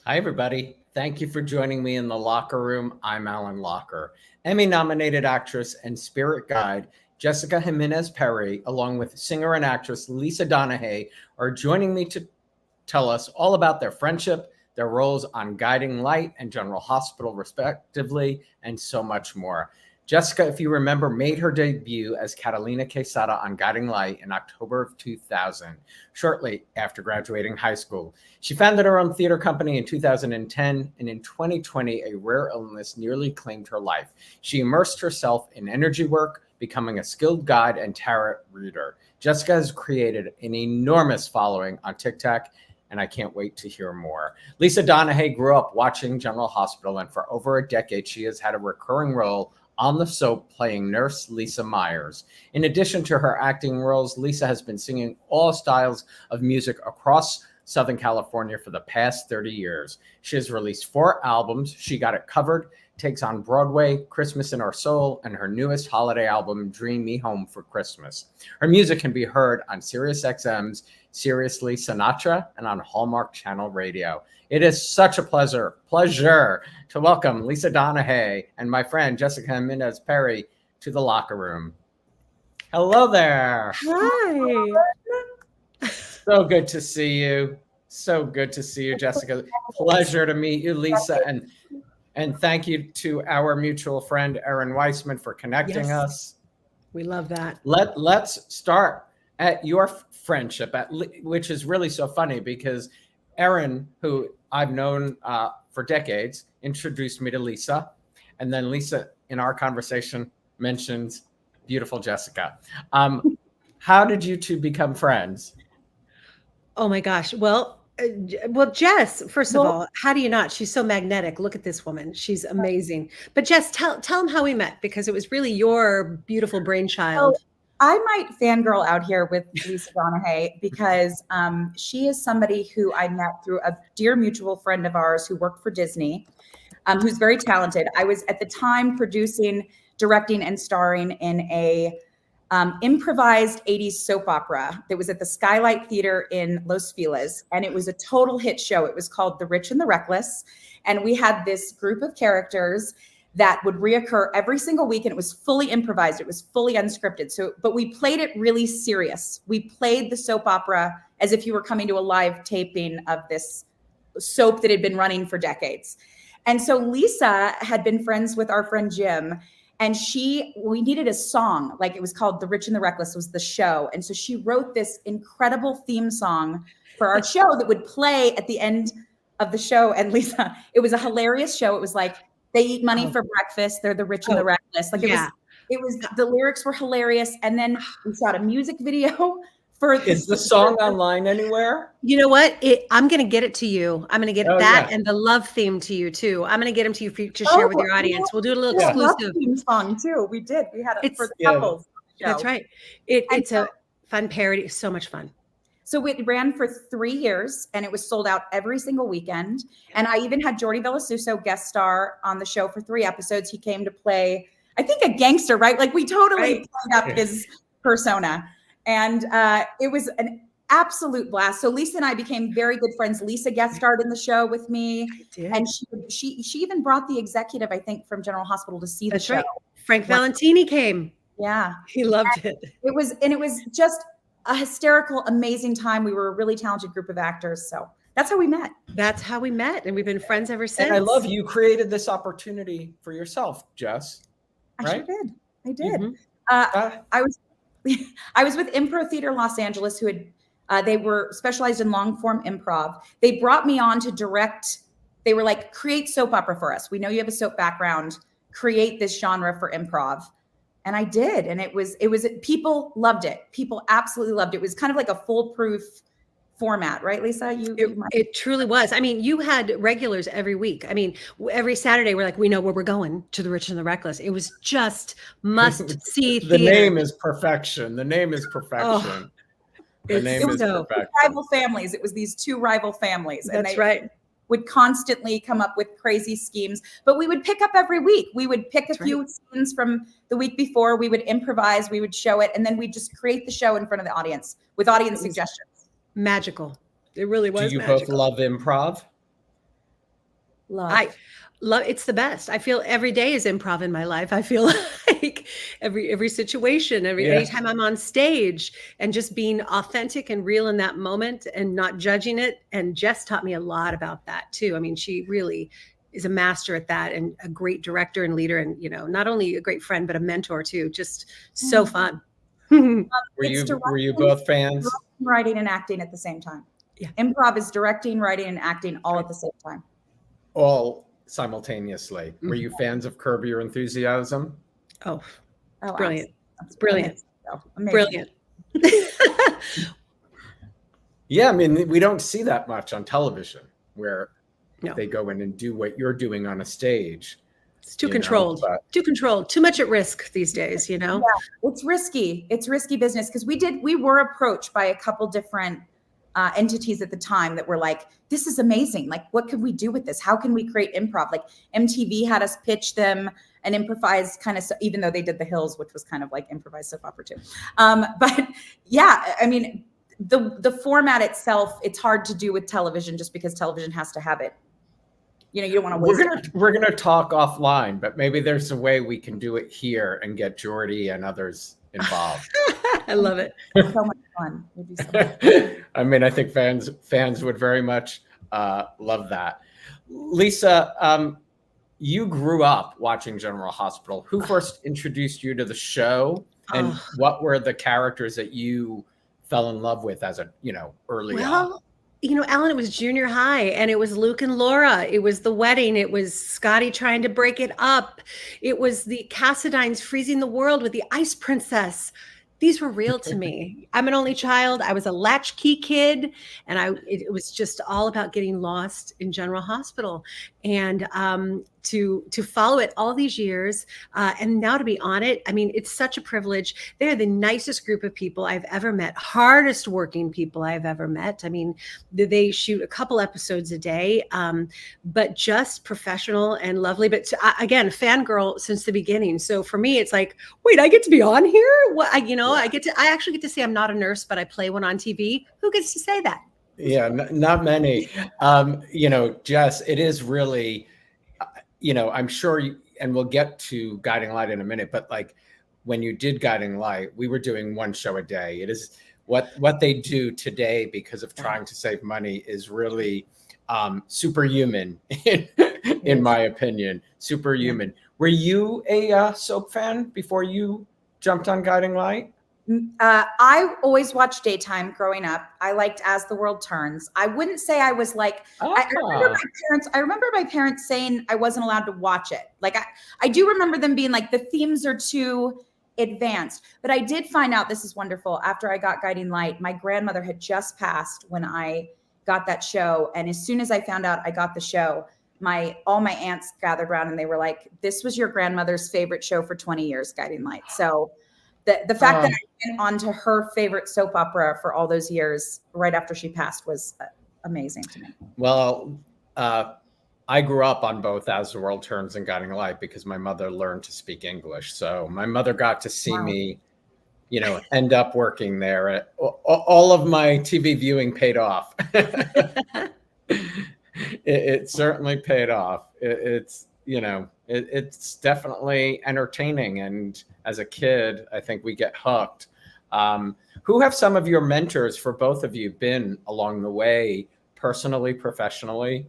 Hi, everybody. Thank you for joining me in the locker room. I'm Alan Locher. Emmy-nominated actress and spirit guide Jessica Jimenez Perry, along with singer and actress Lisa Donahey, are joining me to tell us all about their friendship, their roles on Guiding Light and General Hospital, respectively, and so much more. Jessica, if you remember, made her debut as Catalina Quesada on Guiding Light in October of 2000, shortly after graduating high school. She founded her own theater company in 2010, and in 2020, a rare illness nearly claimed her life. She immersed herself in energy work, becoming a skilled guide and tarot reader. Jessica has created an enormous following on TikTok, and I can't wait to hear more. Lisa Donahey grew up watching General Hospital, and for over a decade, she has had a recurring role on the soap playing Nurse Lisa Myers. In addition to her acting roles, Lisa has been singing all styles of music across Southern California for the past 30 years. She has released 4 albums. She Got It Covered, Takes on Broadway, Christmas in Our Soul, and her newest holiday album, Dream Me Home for Christmas. Her music can be heard on Sirius XM's Siriusly Sinatra and on Hallmark Channel Radio. It is such a pleasure to welcome Lisa Donahey and my friend Jessica Jimenez Perry to the locker room. Hello there. Hi. So good to see you. So good to see you, Jessica. Pleasure to meet you, Lisa. And thank you to our mutual friend, Erin Weissman, for connecting us. We love that. Let's start at your friendship, which is really so funny because Erin, who I've known for decades, introduced me to Lisa. And then Lisa, in our conversation, mentioned beautiful Jessica. How did you two become friends? Oh my gosh. Well, Jess, first of all, how do you not? She's so magnetic. Look at this woman. She's amazing. But Jess, tell them how we met, because it was really your beautiful brainchild. I might fangirl out here with Lisa Donahey because she is somebody who I met through a dear mutual friend of ours who worked for Disney, who's very talented. I was at the time producing, directing, and starring in a improvised 80s soap opera that was at the Skylight Theater in Los Feliz, and it was a total hit show. It was called The Rich and the Reckless, and we had this group of characters that would reoccur every single week, and it was fully improvised. It was fully unscripted. But we played it really serious. We played the soap opera as if you were coming to a live taping of this soap that had been running for decades. And so Lisa had been friends with our friend Jim, and we needed a song, like it was called The Rich and the Reckless was the show. And so she wrote this incredible theme song for our show that would play at the end of the show. And Lisa, it was a hilarious show. It was like, they eat money for breakfast. They're the rich and the reckless. Like it was, the lyrics were hilarious. And then we shot a music video for Is the song online anywhere? You know what? I'm going to get it to you. I'm going to get and the love theme to you too. I'm going to get them to you to share with your audience. We'll do a little exclusive theme song too. We did. We had it for the couples. That's right. It's a fun parody. So much fun. So it ran for 3 years, and it was sold out every single weekend. And I even had Jordi Villasuso guest star on the show for 3 episodes. He came to play, I think, a gangster, right? Like we totally played up his persona. And it was an absolute blast. So Lisa and I became very good friends. Lisa guest starred in the show with me. And she even brought the executive, I think, from General Hospital to see the show. Right. Frank Valentini came. Yeah. He loved it. It was just a hysterical, amazing time. We were a really talented group of actors. So that's how we met. That's how we met. And we've been friends ever since. And I love you created this opportunity for yourself, Jess. Right? I did. I was with Improv Theater Los Angeles, who had, they were specialized in long form improv. They brought me on to direct. They were like, create soap opera for us. We know you have a soap background, create this genre for improv. And I did. And it was, people loved it. People absolutely loved it. It was kind of like a foolproof format, right, Lisa? It truly was. I mean, you had regulars every week. I mean, every Saturday we're like, we know where we're going, to The Rich and the Reckless. It was just must see The name is perfection. The name is perfection. The name is perfection. Rival families. It was these 2 rival families. That's right. Would constantly come up with crazy schemes, but we would pick up every week. We would pick a few scenes from the week before. We would improvise, we would show it, and then we'd just create the show in front of the audience with audience suggestions. Magical. It really was. Do you both love improv? Love. I love it's the best. I feel every day is improv in my life. I feel like every situation, anytime I'm on stage and just being authentic and real in that moment and not judging it. And Jess taught me a lot about that too. I mean, she really is a master at that and a great director and leader and, not only a great friend, but a mentor too. Just so fun. Were you both fans? Writing and acting at the same time. Yeah. Improv is directing, writing, and acting all at the same time. All simultaneously. Were you fans of Curb Your Enthusiasm? Oh, brilliant. That's Brilliant. Amazing. Brilliant. Yeah, I mean, we don't see that much on television where No. they go in and do what you're doing on a stage. It's too controlled. Too controlled. Too much at risk these days, Yeah, it's risky. It's risky business because we were approached by a couple different entities at the time that were like, this is amazing. Like, what could we do with this? How can we create improv? Like MTV had us pitch them an improvised kind of, even though they did The Hills, which was kind of like improvised soap opera too. But yeah, I mean, the format itself, it's hard to do with television just because television has to have it. You don't want to waste it. We're gonna talk offline, but maybe there's a way we can do it here and get Jordy and others involved. I love it. So much fun. It'd be so much fun. I mean, I think fans would very much love that. Lisa, you grew up watching General Hospital. Who first introduced you to the show, and what were the characters that you fell in love with as early on? Alan, it was junior high and it was Luke and Laura. It was the wedding. It was Scotty trying to break it up. It was the Cassidines freezing the world with the ice princess. These were real to me. I'm an only child. I was a latchkey kid, and it was just all about getting lost in General Hospital, and to follow it all these years, and now to be on it. I mean, it's such a privilege. They're the nicest group of people I've ever met, hardest working people I've ever met. I mean, they shoot a couple episodes a day, but just professional and lovely. But again, fangirl since the beginning. So for me, it's like, wait, I get to be on here? What I actually get to say I'm not a nurse, but I play one on TV. Who gets to say that? Yeah, not many. Jess, it is really, I'm sure, and we'll get to Guiding Light in a minute, but like when you did Guiding Light, we were doing one show a day. It is what they do today because of trying to save money is really superhuman, in my opinion, superhuman. Were you a soap fan before you jumped on Guiding Light? I always watched daytime growing up. I liked As the World Turns. I wouldn't say I was like, I remember my parents saying I wasn't allowed to watch it. Like I do remember them being like, the themes are too advanced, but I did find out, this is wonderful. After I got Guiding Light, my grandmother had just passed when I got that show. And as soon as I found out I got the show, all my aunts gathered around and they were like, this was your grandmother's favorite show for 20 years, Guiding Light. So the fact that I went on to her favorite soap opera for all those years right after she passed was amazing to me. Well, I grew up on both As the World Turns and Guiding Light because my mother learned to speak English. So my mother got to see me, end up working there. All of my TV viewing paid off. It certainly paid off. It's definitely entertaining. And as a kid, I think we get hooked. Who have some of your mentors for both of you been along the way, personally, professionally?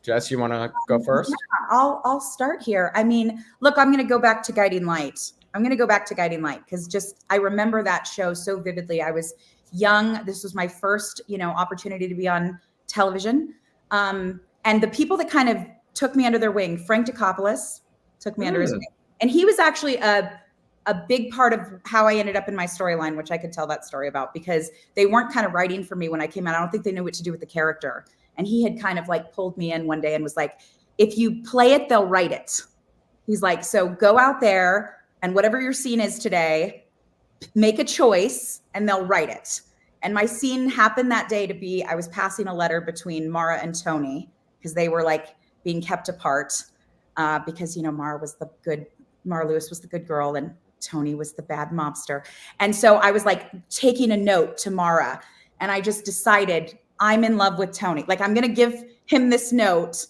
Jess, you want to go first? Yeah, I'll start here. I mean, look, I'm going to go back to Guiding Light. Because I remember that show so vividly. I was young. This was my first, opportunity to be on television. And the people that kind of took me under their wing, Frank Dicopoulos took me under his wing. And he was actually a big part of how I ended up in my storyline, which I could tell that story about because they weren't kind of writing for me when I came out. I don't think they knew what to do with the character. And he had kind of like pulled me in one day and was like, if you play it, they'll write it. He's like, so go out there and whatever your scene is today, make a choice and they'll write it. And my scene happened that day to be, I was passing a letter between Mara and Tony because they were like being kept apart because, Mara Lewis was the good girl and Tony was the bad mobster. And so I was like taking a note to Mara and I just decided I'm in love with Tony. Like I'm going to give him this note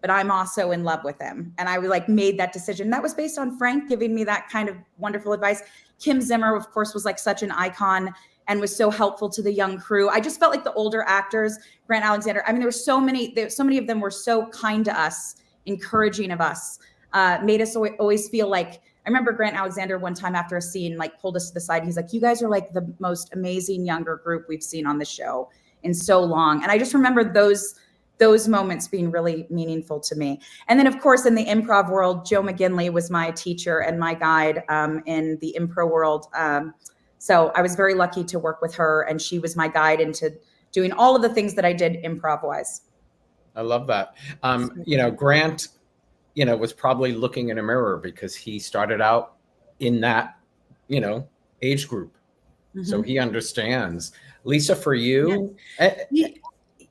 but I'm also in love with him. And I like made that decision. That was based on Frank giving me that kind of wonderful advice. Kim Zimmer, of course, was like such an icon and was so helpful to the young crew. I just felt like the older actors, Grant Alexander, I mean, there were so many of them were so kind to us, encouraging of us, made us always feel like, I remember Grant Alexander one time after a scene, like pulled us to the side. He's like, you guys are like the most amazing younger group we've seen on the show in so long. And I just remember those moments being really meaningful to me. And then of course, in the improv world, Joe McGinley was my teacher and my guide in the improv world. So I was very lucky to work with her, and she was my guide into doing all of the things that I did improv wise. I love that. Grant, was probably looking in a mirror because he started out in that, age group. Mm-hmm. So he understands. Lisa, for you?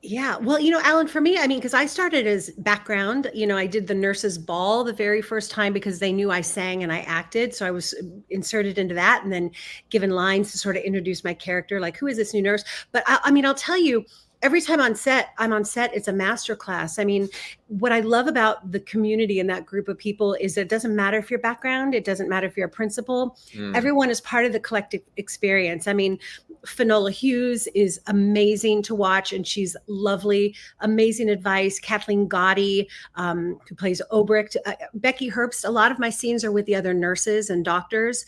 Yeah. Well, Alan, for me, I mean, because I started as background, I did the nurses' ball the very first time because they knew I sang and I acted. So I was inserted into that and then given lines to sort of introduce my character, like, who is this new nurse? But I'll tell you, every time I'm on set, it's a masterclass. I mean, what I love about the community and that group of people is that it doesn't matter if you're background, it doesn't matter if you're a principal. Everyone is part of the collective experience. I mean, Finola Hughes is amazing to watch, and she's lovely, amazing advice. Kathleen Gotti, who plays Obricht, Becky Herbst. A lot of my scenes are with the other nurses and doctors,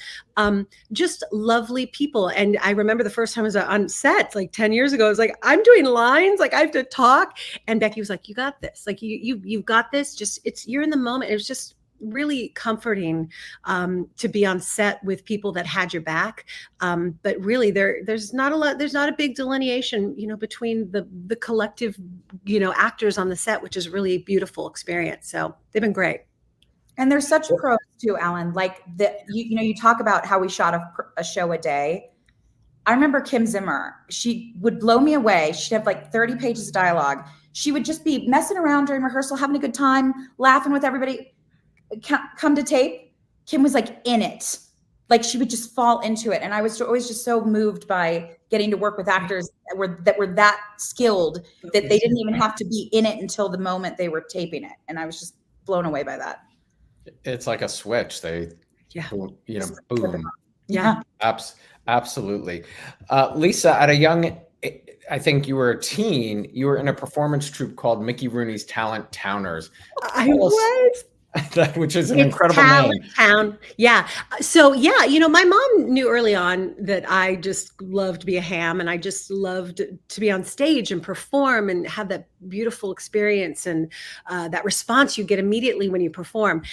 just lovely people. And I remember the first time I was on set, like 10 years ago, I was like, I'm doing lines, like I have to talk. And Becky was like, you got this. Like you've got this. Just you're in the moment. It was just really comforting to be on set with people that had your back. But really there's not a big delineation, between the collective, actors on the set, which is really a beautiful experience. So they've been great. And there's such pros too, Alan, like you talk about how we shot a show a day. I remember Kim Zimmer, she would blow me away. She'd have like 30 pages of dialogue. She would just be messing around during rehearsal, having a good time, laughing with everybody. Come to tape, Kim was like in it. Like she would just fall into it. And I was always just so moved by getting to work with actors that were that skilled that they didn't even have to be in it until the moment they were taping it. And I was just blown away by that. It's like a switch. Boom. Yeah. Absolutely. Lisa, at a young, I think you were a teen, you were in a performance troupe called Mickey Rooney's Talent Towners. I was. Which is an incredible name. Town. Yeah. So my mom knew early on that I just loved to be a ham, and I just loved to be on stage and perform and have that beautiful experience and that response you get immediately when you perform.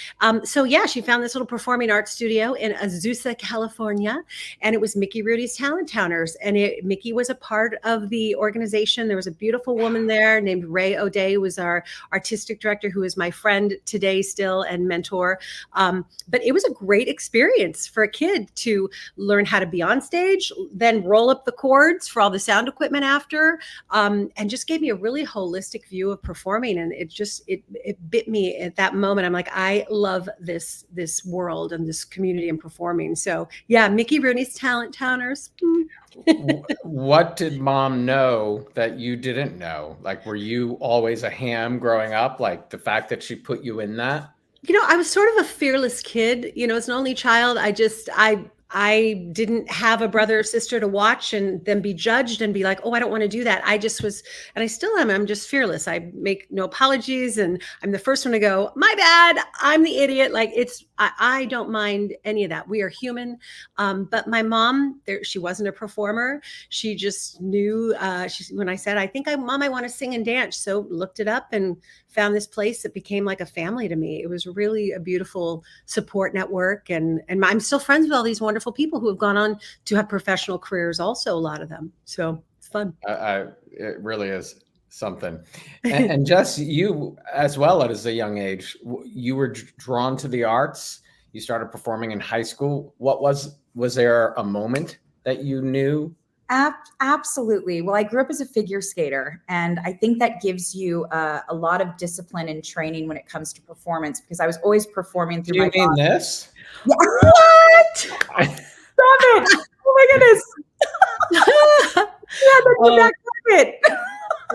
She found this little performing arts studio in Azusa, California, and it was Mickey Rooney's Talent Towners. And Mickey was a part of the organization. There was a beautiful woman there named Ray O'Day, who was our artistic director, who is my friend today still and mentor. But it was a great experience for a kid to learn how to be on stage, then roll up the cords for all the sound equipment after, and just gave me a really holistic view of performing. And it bit me at that moment. I'm like, I love this world and this community and performing. So yeah, Mickey Rooney's Talent Towners. What did mom know that you didn't know? Like, were you always a ham growing up? Like the fact that she put you in that? I was sort of a fearless kid, as an only child. I didn't have a brother or sister to watch and then be judged and be like, oh, I don't want to do that. I just was, and I still am. I'm just fearless. I make no apologies. And I'm the first one to go, my bad, I'm the idiot. Like I don't mind any of that. We are human. But my mom, she wasn't a performer. She just knew, when I said, Mom, I want to sing and dance. So looked it up and found this place that became like a family to me. It was really a beautiful support network. And I'm still friends with all these wonderful people who have gone on to have professional careers also, a lot of them. So it's fun. It really is something. And Jess, you as well as a young age, you were drawn to the arts. You started performing in high school. Was there a moment that you knew? Absolutely. Well, I grew up as a figure skater, and I think that gives you a lot of discipline and training when it comes to performance, because I was always performing through my body. Do you mean this? Yeah. What? Stop it. Oh my goodness. Yeah, that's that carpet.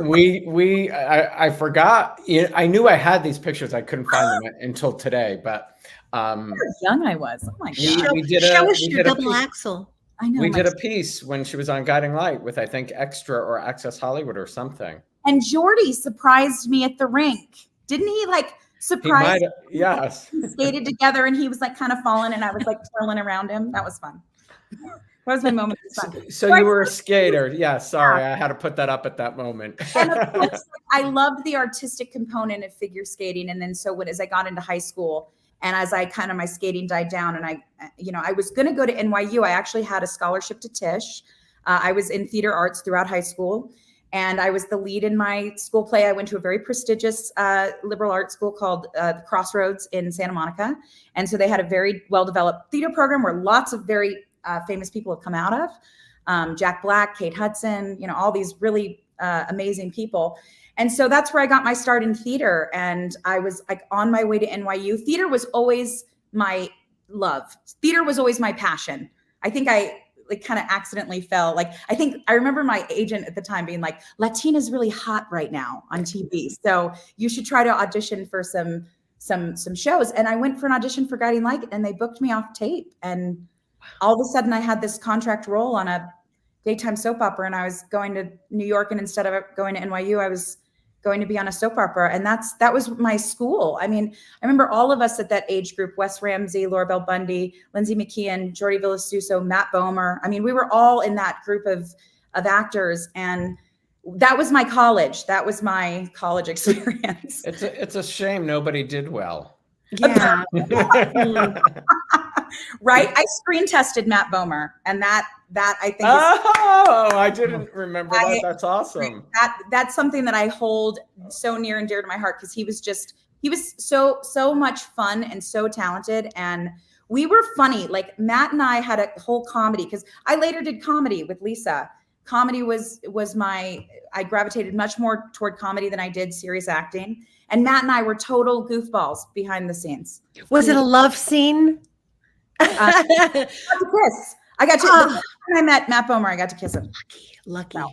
I forgot. I knew I had these pictures. I couldn't find them until today, but How young I was. Oh my We- God. we did Show a- us we your did a double piece. axel. I know. we my- did a piece when she was on Guiding Light with, I think, Extra or Access Hollywood or something. And Jordy surprised me at the rink. Didn't he like He surprise might, me? yes. We skated together and he was like kind of falling and I was like twirling around him. That was fun. That was my moment. It was fun. So you were a skater. Yeah, sorry. I had to put that up at that moment. And of course, I loved the artistic component of figure skating. And then as I got into high school and as my skating died down and I was going to go to NYU, I actually had a scholarship to Tisch. I was in theater arts throughout high school and I was the lead in my school play. I went to a very prestigious liberal arts school called the Crossroads in Santa Monica. And so they had a very well-developed theater program where lots of very famous people have come out of. Jack Black, Kate Hudson, all these really amazing people. And so that's where I got my start in theater. And I was like on my way to NYU. Theater was always my love. Theater was always my passion. I think I kind of accidentally fell. I think I remember my agent at the time being like, Latina's really hot right now on TV. So you should try to audition for some shows. And I went for an audition for Guiding Light and they booked me off tape. And all of a sudden I had this contract role on a daytime soap opera and I was going to New York, and instead of going to NYU, I was going to be on a soap opera. And that was my school. I mean, I remember all of us at that age group, Wes Ramsey, Laura Bell Bundy, Lindsay McKeon, Jordi Villasuso, Matt Bomer. I mean, we were all in that group of actors. And that was my college. That was my college experience. It's a shame nobody did well. Yeah. Right. I screen tested Matt Bomer, and that I think I didn't remember that. That's awesome. That's something that I hold so near and dear to my heart because he was so much fun and so talented, and we were funny. Like Matt and I had a whole comedy because I later did comedy with Lisa. Comedy was I gravitated much more toward comedy than I did serious acting. And Matt and I were total goofballs behind the scenes. Was it a love scene? I got to kiss. I got to. When I met Matt Bomer, I got to kiss him. Lucky. So,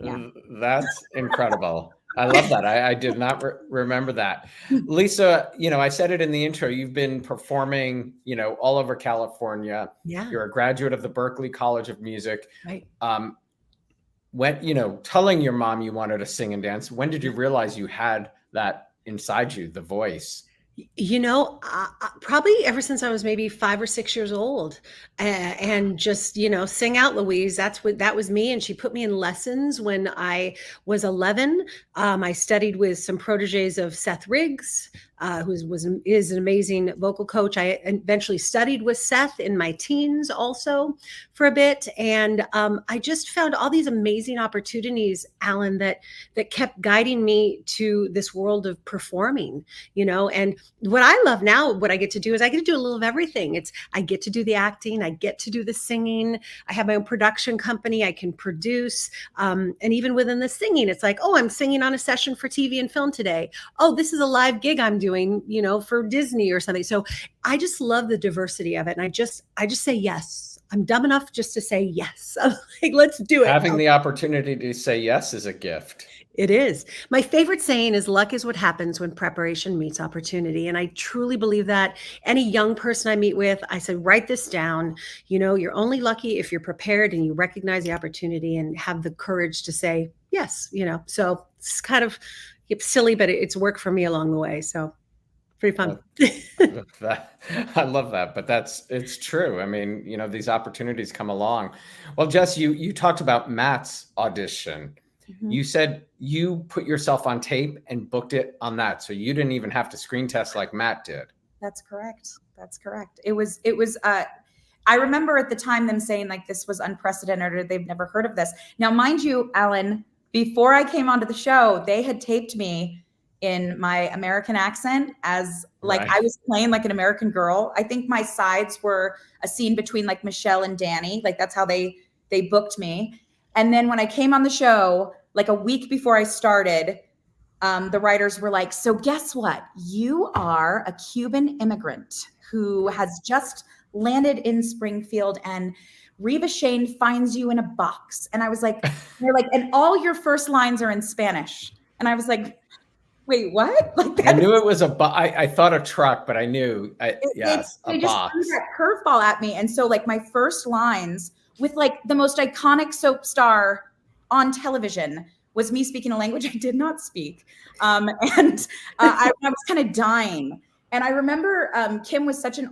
yeah. That's incredible. I love that. I did not remember that. Lisa, I said it in the intro. You've been performing, all over California. Yeah. You're a graduate of the Berklee College of Music. Right. When, telling your mom you wanted to sing and dance, when did you realize you had that inside you, the voice? Probably ever since I was maybe 5 or 6 years old, and just, sing out, Louise. That was me. And she put me in lessons when I was 11. I studied with some proteges of Seth Riggs, who is an amazing vocal coach. I eventually studied with Seth in my teens also for a bit. And I just found all these amazing opportunities, Alan, that kept guiding me to this world of performing, and what I love now, what I get to do is I get to do a little of everything. I get to do the acting, I get to do the singing. I have my own production company. I can produce. And even within the singing, it's like, oh, I'm singing on a session for TV and film today. Oh, this is a live gig I'm doing, for Disney or something. So I just love the diversity of it. And I just say yes. I'm dumb enough just to say yes. I'm like, let's do it. Having the opportunity to say yes is a gift. It is. My favorite saying is luck is what happens when preparation meets opportunity. And I truly believe that. Any young person I meet with, I say, write this down. You're only lucky if you're prepared and you recognize the opportunity and have the courage to say yes, So it's kind of silly, but it's worked for me along the way. So pretty fun. I love that, but it's true. I mean, these opportunities come along. Well, Jess, you talked about Matt's audition. Mm-hmm. You said you put yourself on tape and booked it on that. So you didn't even have to screen test like Matt did. That's correct. It was, I remember at the time them saying like, this was unprecedented or they've never heard of this. Now, mind you, Alan, before I came onto the show, they had taped me in my American accent as like, right. I was playing like an American girl. I think my sides were a scene between like Michelle and Danny. Like that's how they booked me. And then when I came on the show, like a week before I started, the writers were like, so guess what? You are a Cuban immigrant who has just landed in Springfield and Reva Shane finds you in a box. And I was like, they're like, and all your first lines are in Spanish. And I was like, wait, what? Like I knew it was I thought a truck, but I knew, yes, they a just box. threw that curveball at me. And so like my first lines with like the most iconic soap star on television was me speaking a language I did not speak. I was kind of dying. And I remember Kim was such an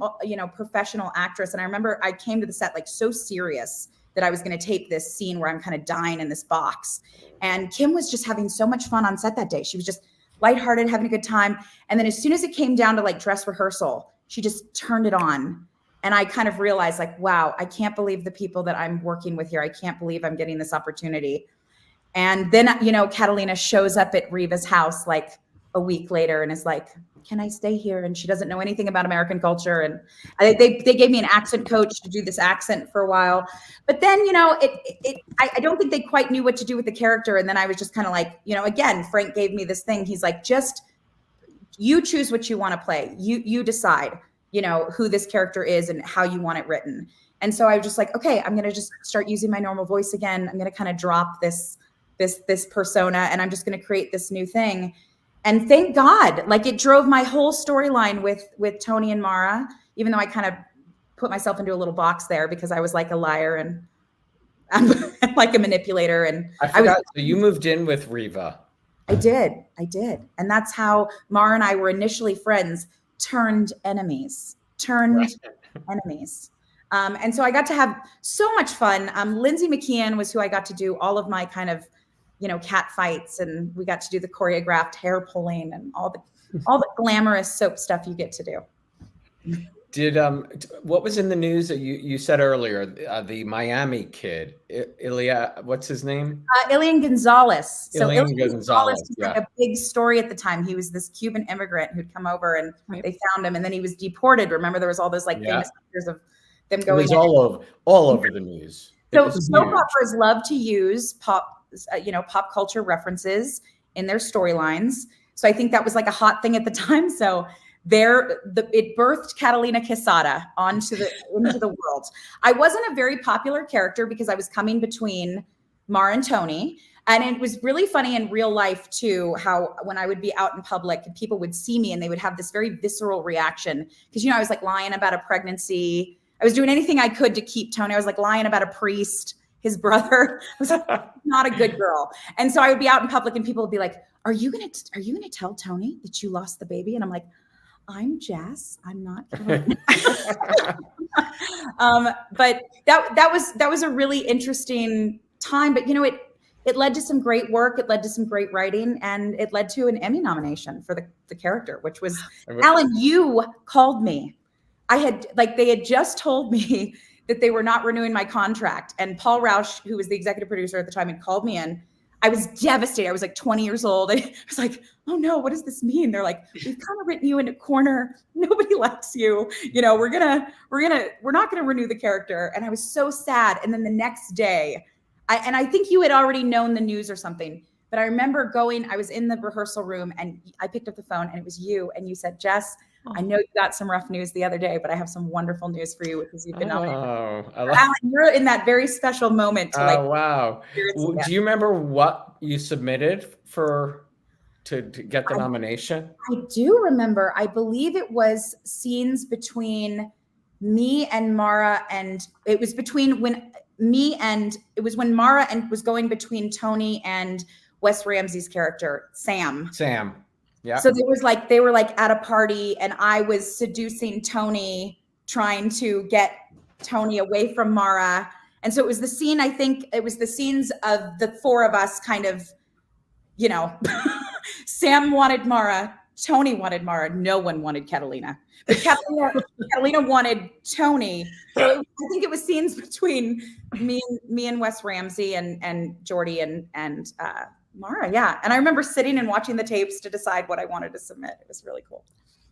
professional actress. And I remember I came to the set like so serious that I was going to tape this scene where I'm kind of dying in this box. And Kim was just having so much fun on set that day. She was just lighthearted, having a good time. And then as soon as it came down to like dress rehearsal, she just turned it on. And I kind of realized like, wow, I can't believe the people that I'm working with here. I can't believe I'm getting this opportunity. And then, Catalina shows up at Reva's house like a week later and is like, can I stay here? And she doesn't know anything about American culture. And they gave me an accent coach to do this accent for a while. But then, I don't think they quite knew what to do with the character. And then I was just kind of like, again, Frank gave me this thing. He's like, just you choose what you want to play. You decide, who this character is and how you want it written. And so I was just like, okay, I'm going to just start using my normal voice again. I'm going to kind of drop this persona and I'm just going to create this new thing. And thank God, like it drove my whole storyline with Tony and Mara, even though I kind of put myself into a little box there because I was like a liar and I'm like a manipulator. And I forgot. So you moved in with Reva. I did. And that's how Mara and I were initially friends, turned enemies. And so I got to have so much fun. Lindsay McKeon was who I got to do all of my kind of cat fights, and we got to do the choreographed hair pulling and all the glamorous soap stuff you get to do. Did what was in the news that you said earlier? The Miami kid, Ilya, what's his name? Ilian Gonzalez. So Ilian Gonzalez was like a big story at the time. He was this Cuban immigrant who'd come over and they found him, and then he was deported. Remember, there was all those like famous pictures of them going. It was all over the news. So soap operas love to use pop culture references in their storylines. So I think that was like a hot thing at the time. So it birthed Catalina Quesada into the world. I wasn't a very popular character because I was coming between Mara and Tony. And it was really funny in real life too, how when I would be out in public and people would see me and they would have this very visceral reaction. Because, I was like lying about a pregnancy. I was doing anything I could to keep Tony. I was like lying about a priest, his brother. I was not a good girl. And so I would be out in public and people would be like, are you gonna tell Tony that you lost the baby? And I'm like, I'm Jess. I'm not. But that was a really interesting time. But it led to some great work. It led to some great writing, and it led to an Emmy nomination for the character, which was Alan. You called me. They had just told me that they were not renewing my contract, and Paul Rausch, who was the executive producer at the time, had called me in. I was devastated. I was like 20 years old. I was like, oh no, what does this mean? They're like, we've kind of written you in a corner. Nobody likes you. We're not gonna renew the character. And I was so sad. And then the next day, I think you had already known the news or something, but I remember I was in the rehearsal room and I picked up the phone and it was you. And you said, Jess, I know you got some rough news the other day, but I have some wonderful news for you because you've been nominated. Alan, you're in that very special moment. Wow. Do you remember what you submitted to get the nomination? I do remember. I believe it was scenes between me and Mara, and it was when Mara was going between Tony and Wes Ramsey's character, Sam. Yeah. So they were like at a party and I was seducing Tony, trying to get Tony away from Mara. And so it was the scene, I think it was the scenes of the four of us kind of, Sam wanted Mara, Tony wanted Mara, no one wanted Catalina. But Catalina wanted Tony. So I think it was scenes between me and Wes Ramsey and Jordy and Mara, yeah. And I remember sitting and watching the tapes to decide what I wanted to submit. It was really cool.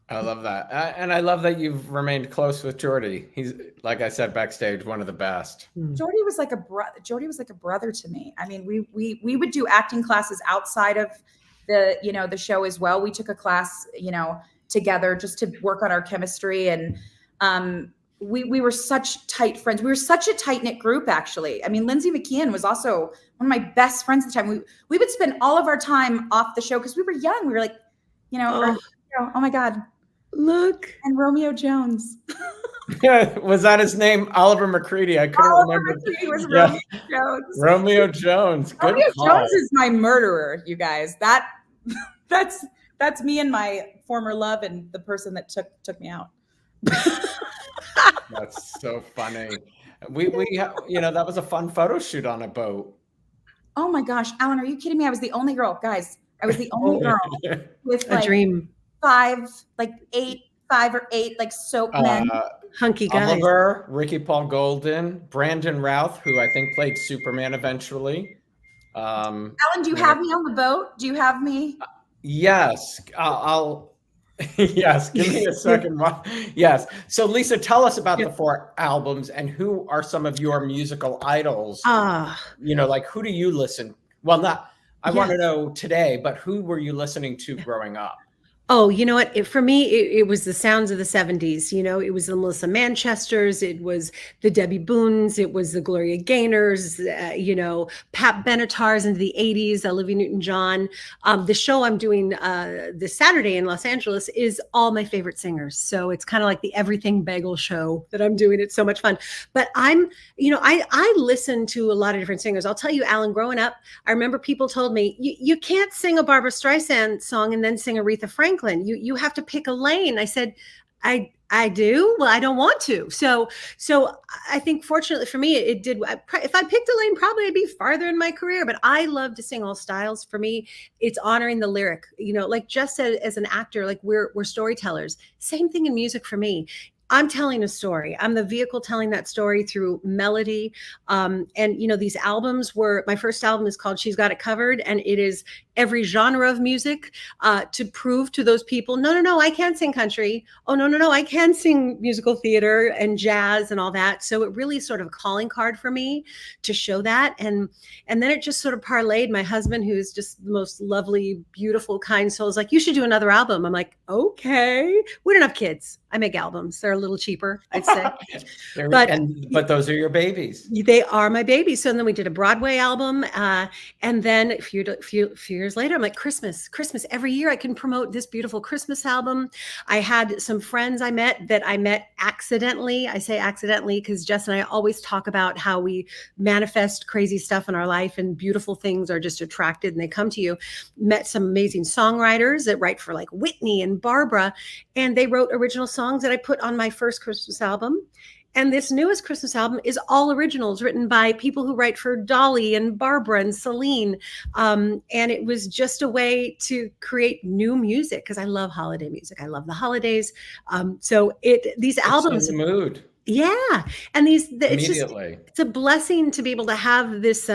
I love that. And I love that you've remained close with Jordy. He's, like I said, backstage, one of the best. Jordy was like a brother to me. I mean, we would do acting classes outside of the show as well. We took a class, together just to work on our chemistry. And we were such tight friends. We were such a tight knit group, actually. I mean, Lindsay McKeon was also one of my best friends at the time. We would spend all of our time off the show because we were young. We were like, oh my God. Look. And Romeo Jones. Was that his name? Oliver McCready. I couldn't remember. McCready was Romeo Jones. Romeo Jones. Good Romeo call. Jones is my murderer, you guys. That's me and my former love and the person that took me out. That's so funny. We that was a fun photo shoot on a boat. Oh my gosh, Alan, are you kidding me? I was the only girl, guys. I was the only girl with a dream. 5 or 8 like soap men. Hunky guys. Oliver, Ricky Paul Golden, Brandon Routh, who I think played Superman eventually. Alan, do you have me on the boat? Do you have me? Yes, I'll. Yes, give me a second. Yes. So, Lisa, tell us about the 4 albums and who are some of your musical idols. Like who do you listen? Well, I want to know today, but who were you listening to growing up? Oh, you know what? For me, it was the sounds of the 70s. It was the Melissa Manchesters. It was the Debbie Boons. It was the Gloria Gaynors, Pat Benetars into the 80s, Olivia Newton-John. The show I'm doing this Saturday in Los Angeles is all my favorite singers. So it's kind of like the Everything Bagel show that I'm doing. It's so much fun. But I listen to a lot of different singers. I'll tell you, Alan, growing up, I remember people told me, you can't sing a Barbra Streisand song and then sing Aretha Franklin. You have to pick a lane. I said, I do. Well, I don't want to. So I think fortunately for me, it did. If I picked a lane, probably I'd be farther in my career, but I love to sing all styles. For me, it's honoring the lyric, like Jess said, as an actor, like we're storytellers. Same thing in music for me. I'm telling a story. I'm the vehicle telling that story through melody. And these albums my first album is called She's Got It Covered. And it is every genre of music to prove to those people, no, I can't sing country. Oh, no, I can sing musical theater and jazz and all that. So it really is sort of a calling card for me to show that. And then it just sort of parlayed. My husband, who's just the most lovely, beautiful, kind soul, is like, you should do another album. I'm like, okay. We don't have kids. I make albums. They're a little cheaper, I'd say. but those are your babies. They are my babies. So then we did a Broadway album. And then a few years later, I'm like, Christmas every year I can promote this beautiful Christmas album. I had some friends I met accidentally. I say accidentally because Jess and I always talk about how we manifest crazy stuff in our life and beautiful things are just attracted and they come to you. Met some amazing songwriters that write for like Whitney and Barbara, and they wrote original songs that I put on my first Christmas album. And this newest Christmas album is all originals written by people who write for Dolly and Barbara and Celine. And it was just a way to create new music because I love holiday music. I love the holidays. These albums. In the mood. Yeah. And it's a blessing to be able to have this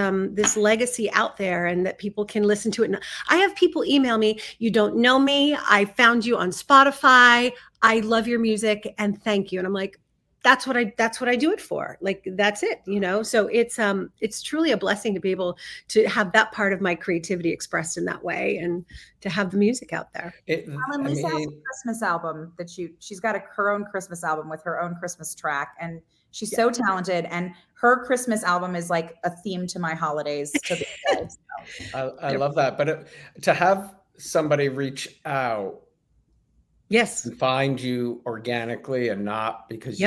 legacy out there and that people can listen to it. And I have people email me, you don't know me. I found you on Spotify. I love your music and thank you. And I'm like, that's what I do it for. Like, that's it, So it's truly a blessing to be able to have that part of my creativity expressed in that way and to have the music out there. Lisa has a Christmas album that she's got her own Christmas album with her own Christmas track. And she's so talented. And her Christmas album is like a theme to my holidays. To this day, so. I love that. But to have somebody reach out, yes, and find you organically and not because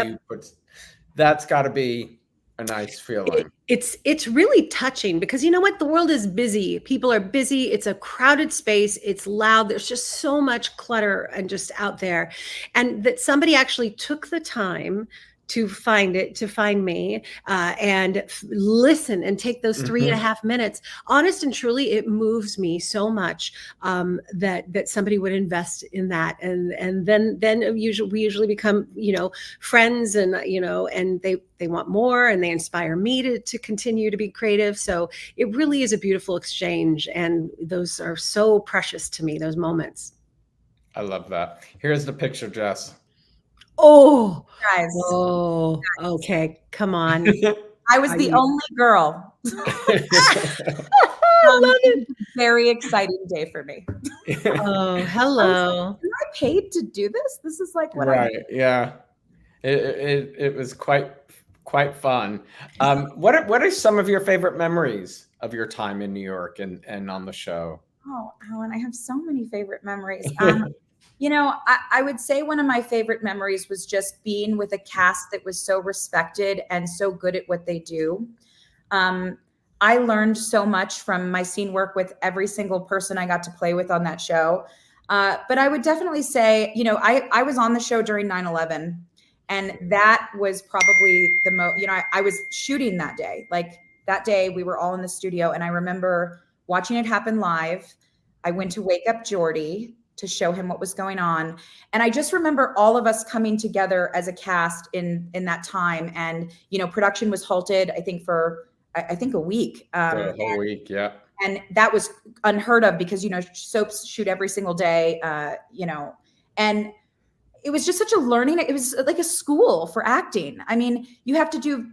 that's got to be a nice feeling. It's really touching because you know what? The world is busy. People are busy. It's a crowded space. It's loud. There's just so much clutter and just out there. And that somebody actually took the time to find me and listen and take those 3.5 minutes. Honest and truly, it moves me so much that somebody would invest in that. And then we usually become, friends and, and they want more and they inspire me to continue to be creative. So it really is a beautiful exchange. And those are so precious to me, those moments. I love that. Here's the picture, Jess. Oh, guys. Oh, okay. Come on. I was the only girl. Very exciting day for me. Oh, hello. Am I paid to do this? This is like what right. Yeah. It was quite fun. What are some of your favorite memories of your time in New York and on the show? Oh, Alan, I have so many favorite memories. I would say one of my favorite memories was just being with a cast that was so respected and so good at what they do. I learned so much from my scene work with every single person I got to play with on that show. But I would definitely say, I was on the show during 9/11, and that was probably the most, I was shooting that day. Like that day we were all in the studio, and I remember watching it happen live. I went to wake up Jordy to show him what was going on. And I just remember all of us coming together as a cast in that time. And, production was halted, I think a week. The whole week, yeah. And that was unheard of because, soaps shoot every single day, and it was just such a learning. It was like a school for acting. I mean, you have to do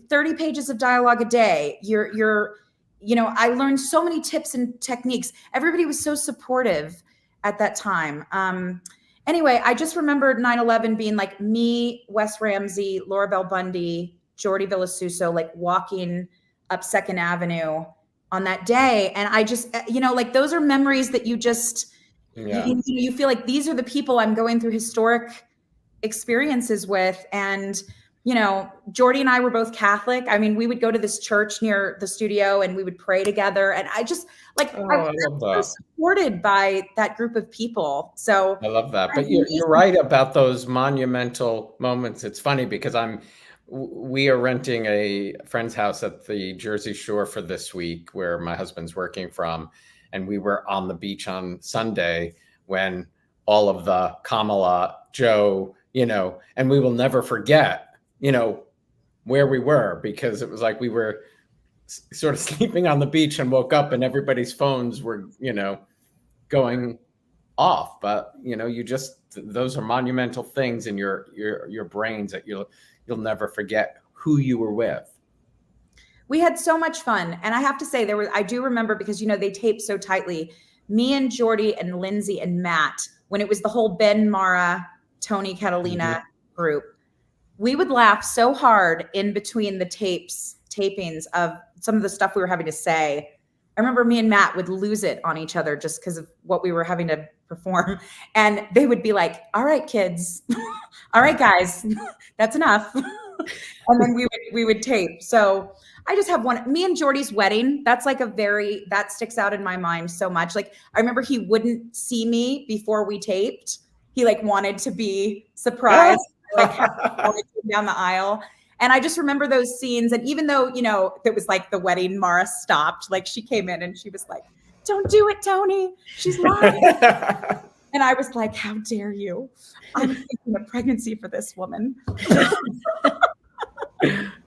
30 pages of dialogue a day. I learned so many tips and techniques. Everybody was so supportive at that time. Anyway, I just remember 9/11 being like me, Wes Ramsey, Laura Bell Bundy, Jordi Villasuso, like walking up 2nd Avenue on that day. And I just, like those are memories that you just, you feel like these are the people I'm going through historic experiences with. And, Jordy and I were both Catholic. I mean, we would go to this church near the studio and we would pray together. And I just I was supported by that group of people. So I love that. But you're right about those monumental moments. It's funny because we are renting a friend's house at the Jersey Shore for this week where my husband's working from. And we were on the beach on Sunday when all of the Kamala, Joe, and we will never forget, where we were, because it was like we were sort of sleeping on the beach and woke up and everybody's phones were, going off. But, those are monumental things in your brains that you'll never forget who you were with. We had so much fun. And I have to say I do remember because, they taped so tightly, me and Jordy and Lindsay and Matt, when it was the whole Ben, Mara, Tony, Catalina group, we would laugh so hard in between the tapings of some of the stuff we were having to say. I remember me and Matt would lose it on each other just because of what we were having to perform. And they would be like, all right, kids, all right, guys, that's enough. And then we would tape. So I just have me and Jordy's wedding. That's like that sticks out in my mind so much. Like, I remember he wouldn't see me before we taped. He wanted to be surprised, down the aisle. And I just remember those scenes. And even though, it was like the wedding, Mara stopped, she came in and she was like, don't do it, Tony. She's lying. And I was like, how dare you? I'm taking a pregnancy for this woman.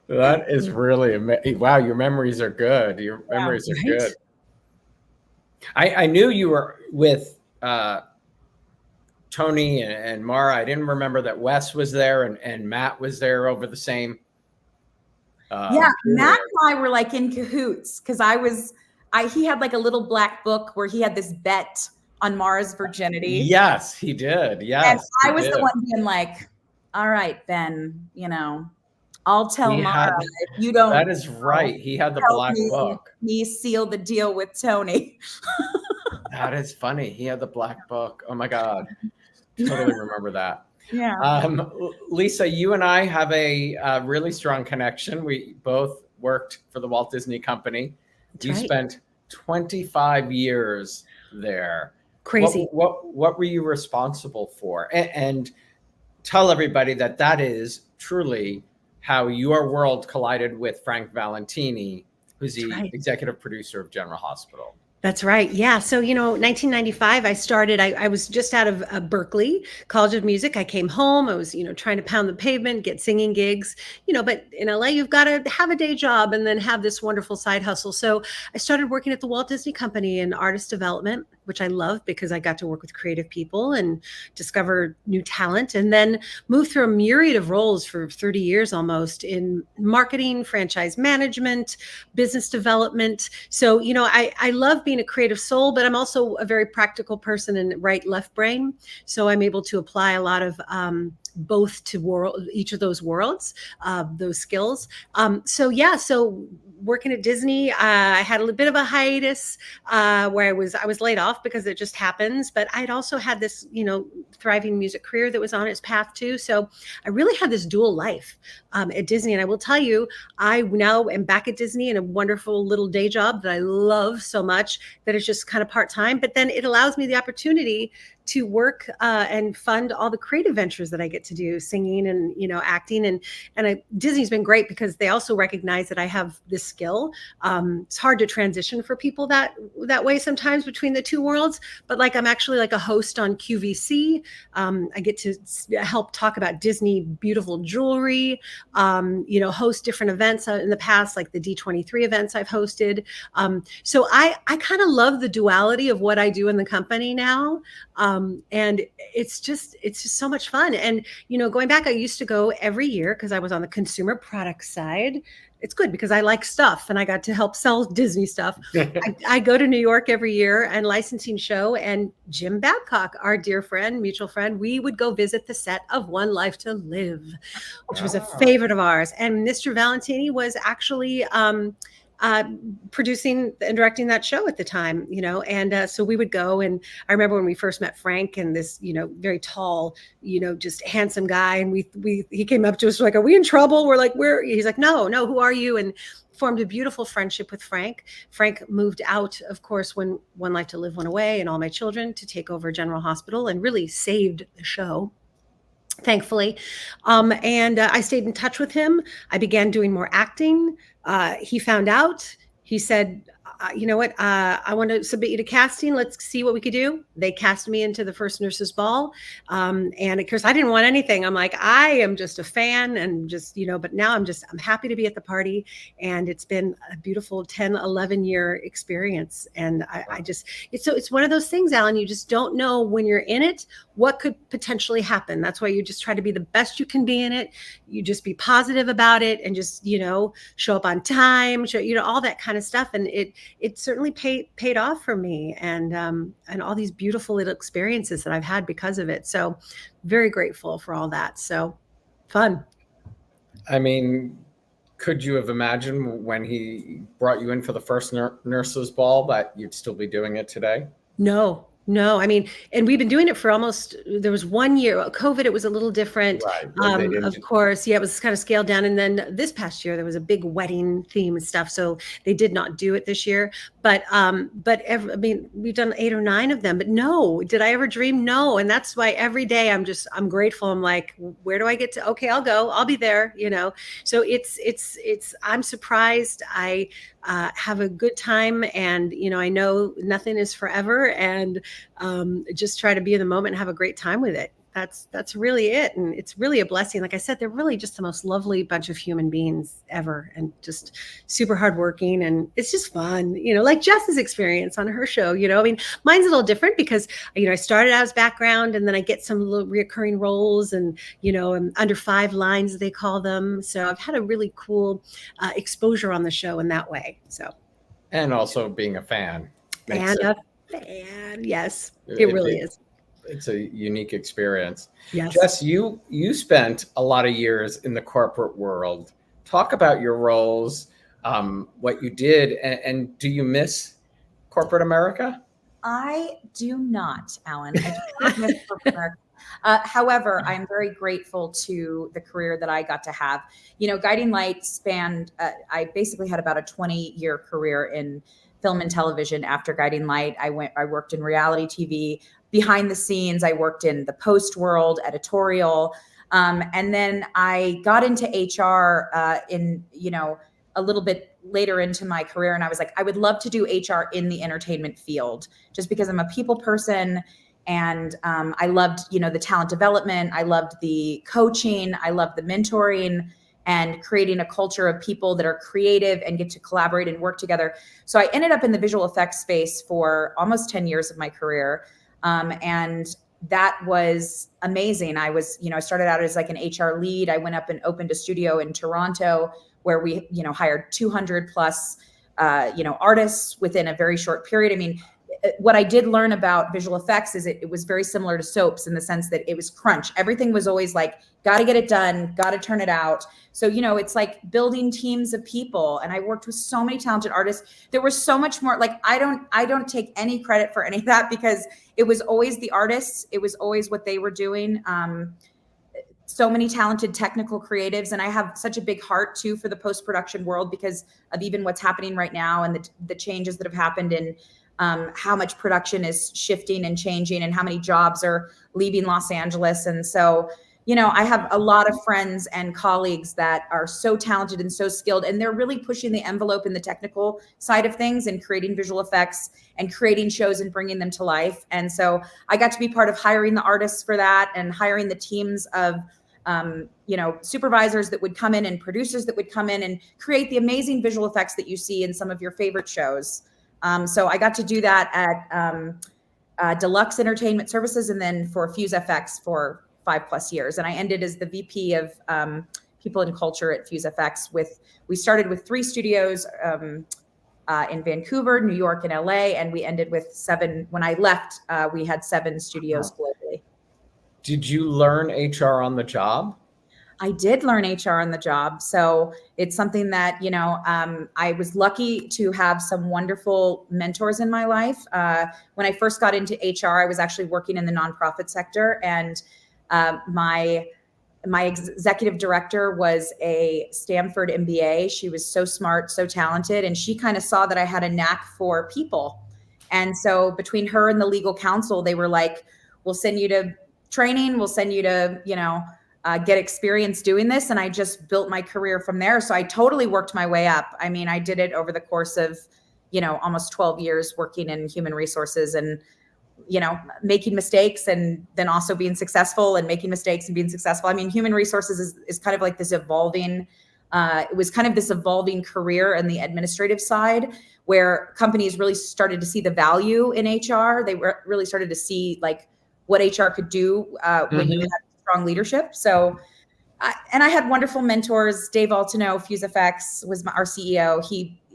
That is really amazing. Wow, your memories are good. Your memories are good. I knew you were with Tony and Mara. I didn't remember that Wes was there and Matt was there over the same. Matt and I were in cahoots because he had a little black book where he had this bet on Mara's virginity. Yes, he did. Yes. And I was the one being like, all right, Ben, I'll tell Mara if you don't. That is right. He had the black book. He sealed the deal with Tony. That is funny. He had the black book. Oh my God. Totally remember that. Yeah. Lisa, you and I have a really strong connection. We both worked for the Walt Disney Company. You spent 25 years there. Crazy. What were you responsible for? And tell everybody that is truly how your world collided with Frank Valentini, who's the executive producer of General Hospital. That's right. Yeah. So, 1995, I started, I was just out of Berkeley College of Music. I came home. I was, trying to pound the pavement, get singing gigs, but in LA, you've got to have a day job and then have this wonderful side hustle. So I started working at the Walt Disney Company in artist development, which I love because I got to work with creative people and discover new talent, and then moved through a myriad of roles for 30 years almost in marketing, franchise management, business development. So, I love being a creative soul, but I'm also a very practical person and right left brain. So I'm able to apply a lot of both to each of those worlds, those skills. So working at Disney, I had a little bit of a hiatus where I was laid off because it just happens. But I'd also had this, thriving music career that was on its path too. So I really had this dual life at Disney. And I will tell you, I now am back at Disney in a wonderful little day job that I love so much that it's just kind of part-time. But then it allows me the opportunity to work and fund all the creative ventures that I get to do, singing and acting, and Disney's been great because they also recognize that I have this skill. It's hard to transition for people that way sometimes between the two worlds, but like I'm actually like a host on QVC. I get to help talk about Disney beautiful jewelry, host different events in the past, like the D23 events I've hosted. So I kind of love the duality of what I do in the company now. And it's just so much fun. And, going back, I used to go every year because I was on the consumer product side. It's good because I like stuff and I got to help sell Disney stuff. I go to New York every year and licensing show, and Jim Babcock, our dear friend, mutual friend, we would go visit the set of One Life to Live, which was a favorite of ours. And Mr. Valentini was actually, producing and directing that show at the time, and so we would go. And I remember when we first met Frank, and this, very tall, just handsome guy. And he came up to us like, "Are we in trouble?" We're like, he's like, no, who are you? And formed a beautiful friendship with Frank. Frank moved out, of course, when One Life to Live went away and All My Children, to take over General Hospital, and really saved the show, thankfully. And I stayed in touch with him. I began doing more acting. He found out. He said, "You know what? I want to submit you to casting. Let's see what we could do." They cast me into the first Nurses Ball. And of course, I didn't want anything. I'm like, I am just a fan, and just, but now I'm happy to be at the party. And it's been a beautiful 10, 11 year experience. And it's one of those things, Alan, you just don't know when you're in it, what could potentially happen. That's why you just try to be the best you can be in it. You just be positive about it, and just, show up on time, all that kind of stuff. And it certainly paid off for me, and all these beautiful little experiences that I've had because of it. So very grateful for all that. So fun. I mean, could you have imagined when he brought you in for the first Nurses Ball that you'd still be doing it today? No. I mean, and we've been doing it for there was 1 year, COVID, it was a little different. Right. Of course. Yeah, it was kind of scaled down. And then this past year, there was a big wedding theme and stuff. So they did not do it this year. But we've done 8 or 9 of them, but no, did I ever dream? No. And that's why every day I'm grateful. I'm like, where do I get to? Okay, I'll go, I'll be there, So I'm surprised. I have a good time, and I know nothing is forever, and just try to be in the moment and have a great time with it. That's really it. And it's really a blessing. Like I said, they're really just the most lovely bunch of human beings ever, and just super hardworking. And it's just fun, like Jess's experience on her show, I mean, mine's a little different because, I started out as background, and then I get some little reoccurring roles, and, under 5 lines, they call them. So I've had a really cool exposure on the show in that way. So. And also being a fan. And a fan. Yes, it really is. It's a unique experience. Yes. Jess, you spent a lot of years in the corporate world. Talk about your roles, what you did, and do you miss corporate America? I do not, Alan. I do not miss corporate America. However, I'm very grateful to the career that I got to have. Guiding Light spanned, I basically had about a 20-year career in film and television. After Guiding Light, I worked in reality TV. Behind the scenes, I worked in the post world, editorial. And then I got into HR in, a little bit later into my career. And I was like, I would love to do HR in the entertainment field, just because I'm a people person. And I loved, the talent development. I loved the coaching. I loved the mentoring and creating a culture of people that are creative and get to collaborate and work together. So I ended up in the visual effects space for almost 10 years of my career. And that was amazing. I started out as like an HR lead. I went up and opened a studio in Toronto where we, hired 200 plus, artists within a very short period. I mean, what I did learn about visual effects is it was very similar to soaps in the sense that it was crunch. Everything was always like, got to get it done, got to turn it out. So, it's like building teams of people. And I worked with so many talented artists. There was so much more. Like, I don't take any credit for any of that, because it was always the artists. It was always what they were doing. So many talented technical creatives. And I have such a big heart too for the post-production world, because of even what's happening right now and the changes that have happened in how much production is shifting and changing and how many jobs are leaving Los Angeles. And so, I have a lot of friends and colleagues that are so talented and so skilled, and they're really pushing the envelope in the technical side of things and creating visual effects and creating shows and bringing them to life. And so I got to be part of hiring the artists for that and hiring the teams of supervisors that would come in and producers that would come in and create the amazing visual effects that you see in some of your favorite shows. So I got to do that at Deluxe Entertainment Services, and then for Fuse FX for 5+ years. And I ended as the VP of People and Culture at Fuse FX. We started with 3 studios in Vancouver, New York, and LA, and we ended with 7. When I left, we had 7 studios globally. Did you learn HR on the job? I did learn HR on the job. So it's something that, I was lucky to have some wonderful mentors in my life. When I first got into HR, I was actually working in the nonprofit sector, and my executive director was a Stanford MBA. She was so smart, so talented, and she kind of saw that I had a knack for people. And so between her and the legal counsel, they were like, we'll send you to training, we'll send you to, get experience doing this. And I just built my career from there. So I totally worked my way up. I mean, I did it over the course of, almost 12 years working in human resources and, making mistakes and then also being successful and making mistakes and being successful. I mean, human resources is kind of like this evolving, it was kind of this evolving career in the administrative side, where companies really started to see the value in HR. They really started to see like what HR could do when you had strong leadership. So, and I had wonderful mentors. Dave Altino, Fuse FX, was our CEO.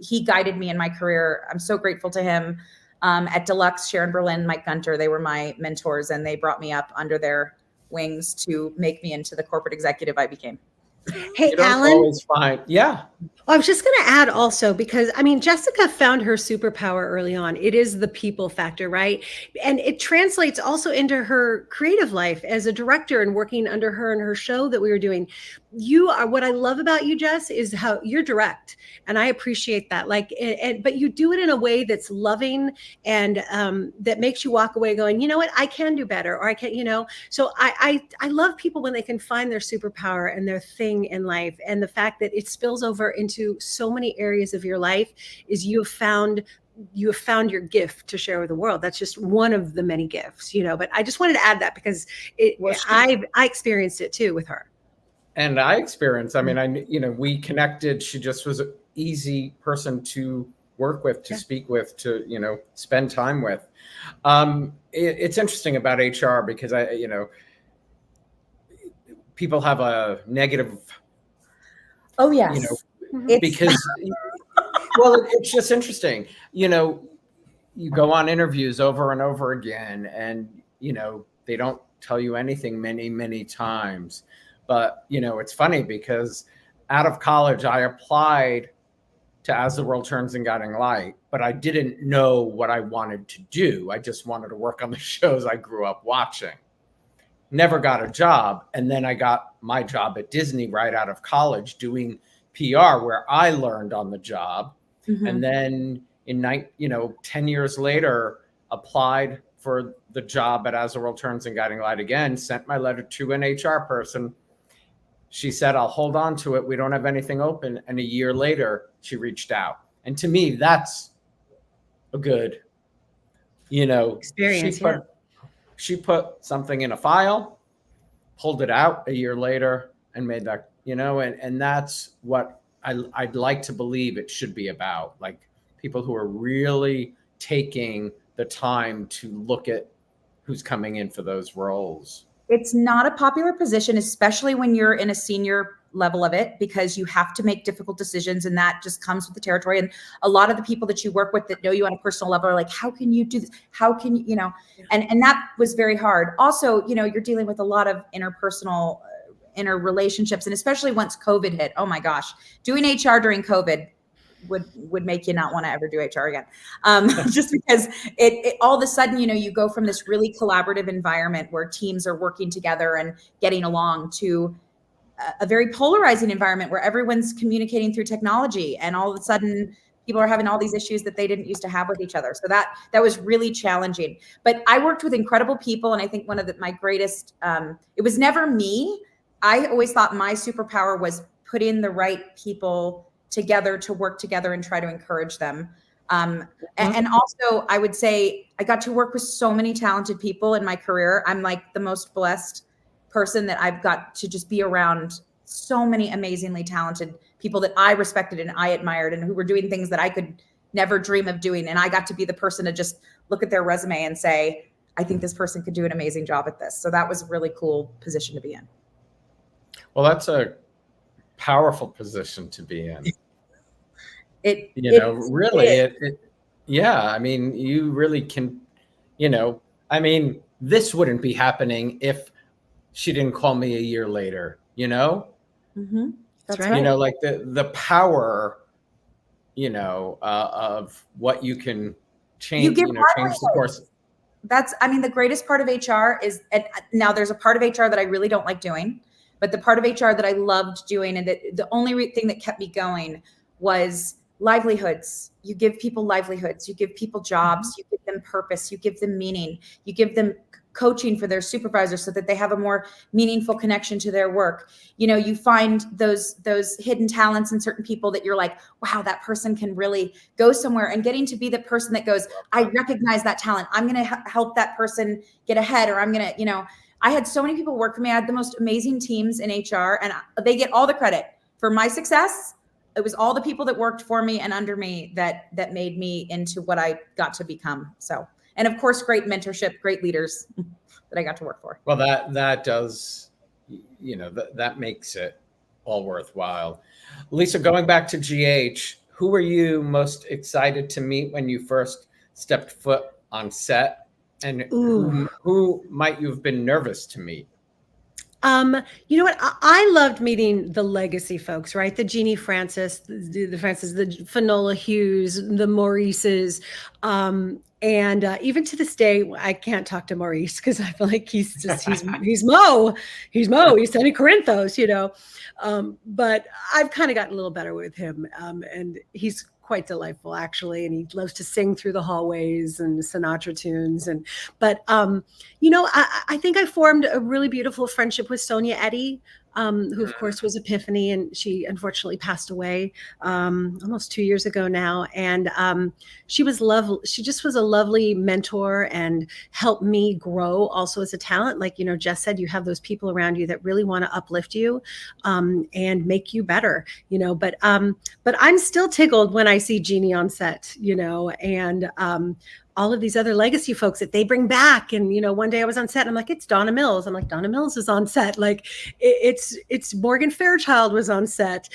He guided me in my career. I'm so grateful to him. At Deluxe, Sharon Berlin, Mike Gunter, they were my mentors, and they brought me up under their wings to make me into the corporate executive I became. Hey, Alan. Yeah. I was just going to add also, because Jessica found her superpower early on. It is the people factor, right? And it translates also into her creative life as a director and working under her in her show that we were doing. What I love about you, Jess, is how you're direct. And I appreciate that. But you do it in a way that's loving and that makes you walk away going, you know what, I can do better, or I can, So I love people when they can find their superpower and their thing in life. And the fact that it spills over into so many areas of your life is you have found your gift to share with the world. That's just one of the many gifts, but I just wanted to add that because I experienced it too with her. And I experienced, we connected. She just was an easy person to work with, to speak with, to, spend time with. It's interesting about HR because people have a negative. Oh, yes. Because, well, it's just interesting. You go on interviews over and over again, and, they don't tell you anything many, many times. But, it's funny because out of college, I applied to As the World Turns and Guiding Light, but I didn't know what I wanted to do. I just wanted to work on the shows I grew up watching. Never got a job. And then I got my job at Disney right out of college doing PR, where I learned on the job. And then 10 years later, applied for the job at As the World Turns and Guiding Light again, sent my letter to an HR person. She said, I'll hold on to it. We don't have anything open. And a year later, she reached out. And to me, that's a good, experience. She put something in a file, pulled it out a year later, and made that, and that's what I'd like to believe it should be about. Like people who are really taking the time to look at who's coming in for those roles. It's not a popular position, especially when you're in a senior level of it because you have to make difficult decisions, and that just comes with the territory. And a lot of the people that you work with that know you on a personal level are like, how can you do this? How can you, and that was very hard. Also, you're dealing with a lot of interpersonal inner relationships, and especially once COVID hit, oh my gosh, doing HR during COVID would make you not want to ever do HR again. Just because it all of a sudden, you go from this really collaborative environment where teams are working together and getting along to a very polarizing environment where everyone's communicating through technology, and all of a sudden people are having all these issues that they didn't used to have with each other. So that was really challenging. But I worked with incredible people, and I think one of my greatest, it was never me. I always thought my superpower was putting the right people together to work together and try to encourage them. And also I would say I got to work with so many talented people in my career. I'm like the most blessed person that I've got to just be around so many amazingly talented people that I respected and I admired, and who were doing things that I could never dream of doing. And I got to be the person to just look at their resume and say, I think this person could do an amazing job at this. So that was a really cool position to be in. Well, that's a powerful position to be in. Yeah. I mean, you really can, this wouldn't be happening if she didn't call me a year later, Mm-hmm. That's right. Like the power, of what you can change, change the course. That's, the greatest part of HR is, and now there's a part of HR that I really don't like doing, but the part of HR that I loved doing, and that the only thing that kept me going was livelihoods. You give people livelihoods, you give people jobs, you give them purpose, you give them meaning, you give them coaching for their supervisors so that they have a more meaningful connection to their work. You find those hidden talents in certain people that you're like, wow, that person can really go somewhere, and getting to be the person that goes, I recognize that talent. I'm going to help that person get ahead, or I'm going to, I had so many people work for me. I had the most amazing teams in HR, and they get all the credit for my success. It was all the people that worked for me and under me that made me into what I got to become. So, and of course, great mentorship, great leaders that I got to work for. Well, that does, that makes it all worthwhile. Lisa, going back to GH, who were you most excited to meet when you first stepped foot on set? And who might you have been nervous to meet? You know what? I loved meeting the legacy folks, right? The Jeannie Francis, the Francis, the Finola Hughes, the Maurices. And even to this day, I can't talk to Maurice because I feel like he's Mo, he's Sonny Corinthos, but I've kind of gotten a little better with him. And he's quite delightful, actually, and he loves to sing through the hallways and Sinatra tunes. But I think I formed a really beautiful friendship with Sonia Eddy, who of course was Epiphany, and she unfortunately passed away almost 2 years ago now. And she was lovely. She just was a lovely mentor and helped me grow also as a talent. Like, Jess said, you have those people around you that really want to uplift you and make you better, but I'm still tickled when I see Jeannie on set, and all of these other legacy folks that they bring back. And, one day I was on set and I'm like, it's Donna Mills. I'm like, Donna Mills is on set. Like it's Morgan Fairchild was on set.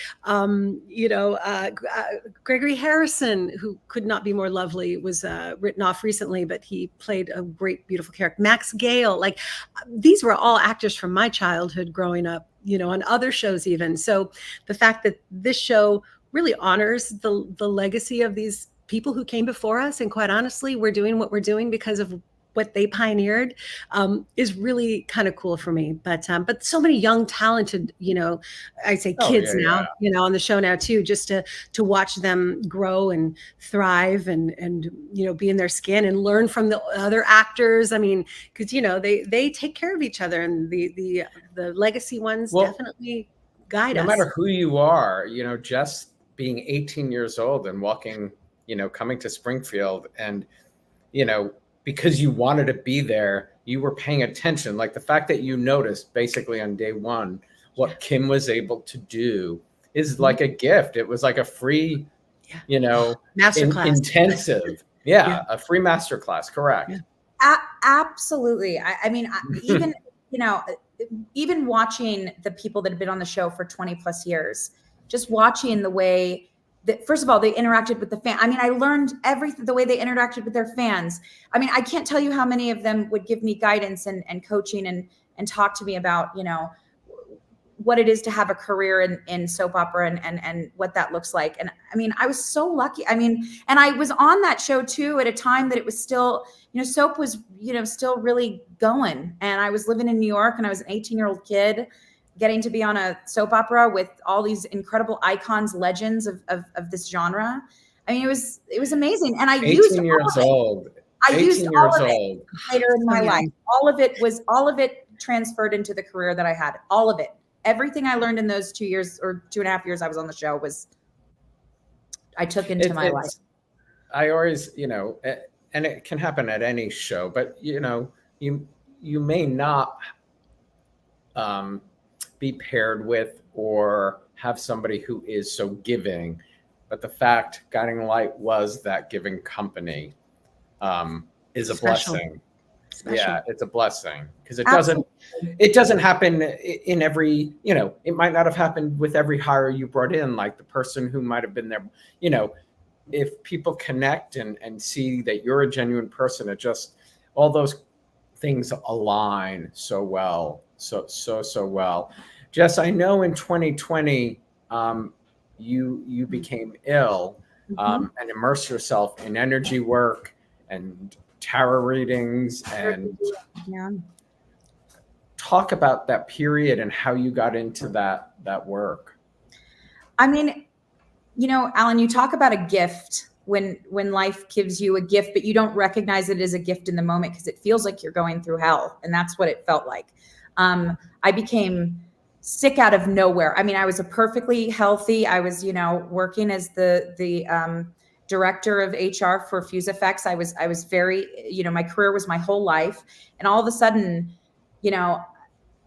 Gregory Harrison, who could not be more lovely, was written off recently, but he played a great, beautiful character. Max Gale, like these were all actors from my childhood growing up, on other shows even. So the fact that this show really honors the legacy of these people who came before us, and quite honestly, we're doing what we're doing because of what they pioneered, is really kind of cool for me. But so many young, talented, I say kids now, on the show now too, just to watch them grow and thrive and be in their skin and learn from the other actors. I mean, because they take care of each other, and the legacy ones definitely guide us. No matter who you are, just being 18 years old and walking, coming to Springfield, and, because you wanted to be there, you were paying attention. Like the fact that you noticed basically on day one what Kim was able to do is like a gift. It was like a free, masterclass. Intensive. Yeah, a free masterclass. Correct. Yeah. Absolutely. I mean, even, even watching the people that have been on the show for 20 plus years, just watching the way that, first of all, they interacted with the fan. I mean, I learned everything, the way they interacted with their fans. I mean, I can't tell you how many of them would give me guidance and coaching and talk to me about, you know, what it is to have a career in soap opera and what that looks like. And I mean, I was so lucky. I mean, and I was on that show too at a time that it was still, you know, soap was, you know, still really going. And I was living in New York and I was an 18-year-old kid getting to be on a soap opera with all these incredible icons, legends of this genre. I mean, it was amazing. And I used 18 years old. I used all of it later in my life. All of it transferred into the career that I had. All of it. Everything I learned in those 2 years or 2.5 years I was on the show I took into my life. I always, you know, and it can happen at any show, but you know, you may not be paired with or have somebody who is so giving, but the fact Guiding Light was that giving company is a blessing. Special. Yeah, it's a blessing because it doesn't happen in every, you know, it might not have happened with every hire you brought in, like the person who might have been there, you know, if people connect and see that you're a genuine person, it just, all those things align so well, so well. Jess, I know in 2020, you became ill and immersed yourself in energy work and tarot readings and talk about that period and how you got into that work. I mean, you know, Alan, you talk about a gift when life gives you a gift, but you don't recognize it as a gift in the moment because it feels like you're going through hell. And that's what it felt like. I became sick out of nowhere. I mean, I was a perfectly healthy, I was, you know, working as the director of HR for Fuse Effects. I was very, you know, my career was my whole life. And all of a sudden, you know,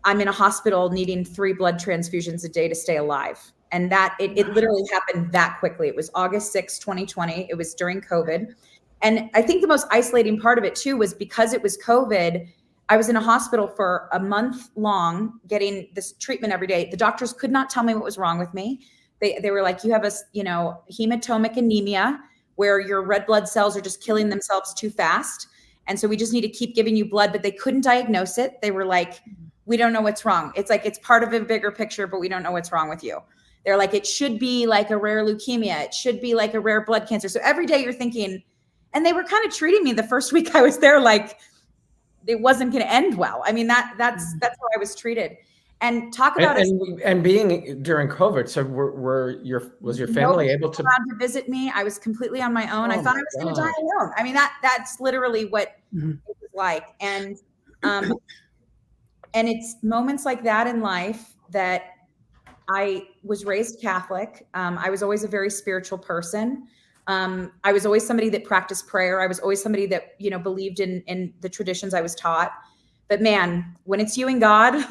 I'm in a hospital needing 3 blood transfusions a day to stay alive. And that it literally happened that quickly. It was August 6, 2020. It was during COVID. And I think the most isolating part of it too was because it was COVID, I was in a hospital for a month long getting this treatment every day. The doctors could not tell me what was wrong with me. They were like, you have a, you know, hematomic anemia where your red blood cells are just killing themselves too fast. And so we just need to keep giving you blood, but they couldn't diagnose it. They were like, we don't know what's wrong. It's like, it's part of a bigger picture, but we don't know what's wrong with you. They're like, it should be like a rare leukemia. It should be like a rare blood cancer. So every day you're thinking, and they were kind of treating me the first week I was there like it wasn't going to end well. I mean, that's how I was treated. And talk about and being during COVID. So was your family able to visit me? I was completely on my own. I thought I was going to die alone. I mean, that's literally what it was like. And it's moments like that in life that I was raised Catholic. I was always a very spiritual person. I was always somebody that practiced prayer. I was always somebody that, you know, believed in the traditions I was taught. But man, when it's you and God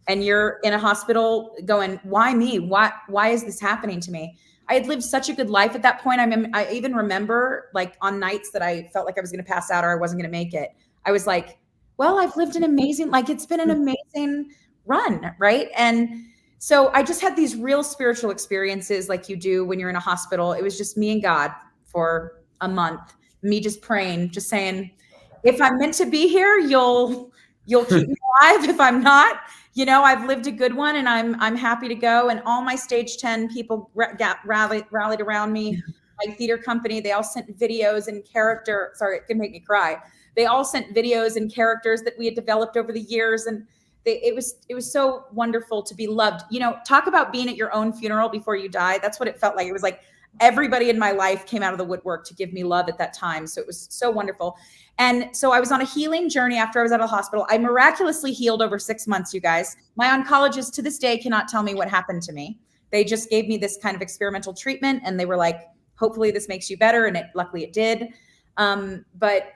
and you're in a hospital going, why me? Why is this happening to me? I had lived such a good life at that point. I even remember like on nights that I felt like I was going to pass out or I wasn't going to make it. I was like, well, I've lived an amazing, like it's been an amazing run. Right. And so I just had these real spiritual experiences like you do when you're in a hospital. It was just me and God for a month, me just praying, just saying, if I'm meant to be here, you'll keep me alive. If I'm not, you know, I've lived a good one and I'm happy to go. And all my stage 10 people rallied around me, my theater company, they all sent videos and character. Sorry, it could make me cry. They all sent videos and characters that we had developed over the years. And it was so wonderful to be loved. You know, talk about being at your own funeral before you die. That's what it felt like. It was like everybody in my life came out of the woodwork to give me love at that time. So it was so wonderful. And so I was on a healing journey after I was out of the hospital. I miraculously healed over 6 months, you guys. My oncologist to this day cannot tell me what happened to me. They just gave me this kind of experimental treatment and they were like, hopefully this makes you better. And luckily it did. But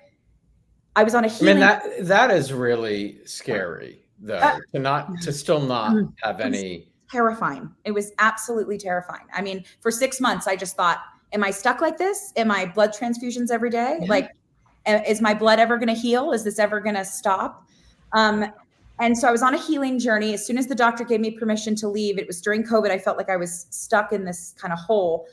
I was on a healing. I mean, that is really scary. Though to still not have any. Terrifying. It was absolutely terrifying. I mean, for 6 months, I just thought, am I stuck like this? Am I blood transfusions every day? Yeah. Like, is my blood ever going to heal? Is this ever going to stop? And so I was on a healing journey. As soon as the doctor gave me permission to leave, it was during COVID. I felt like I was stuck in this kind of hole.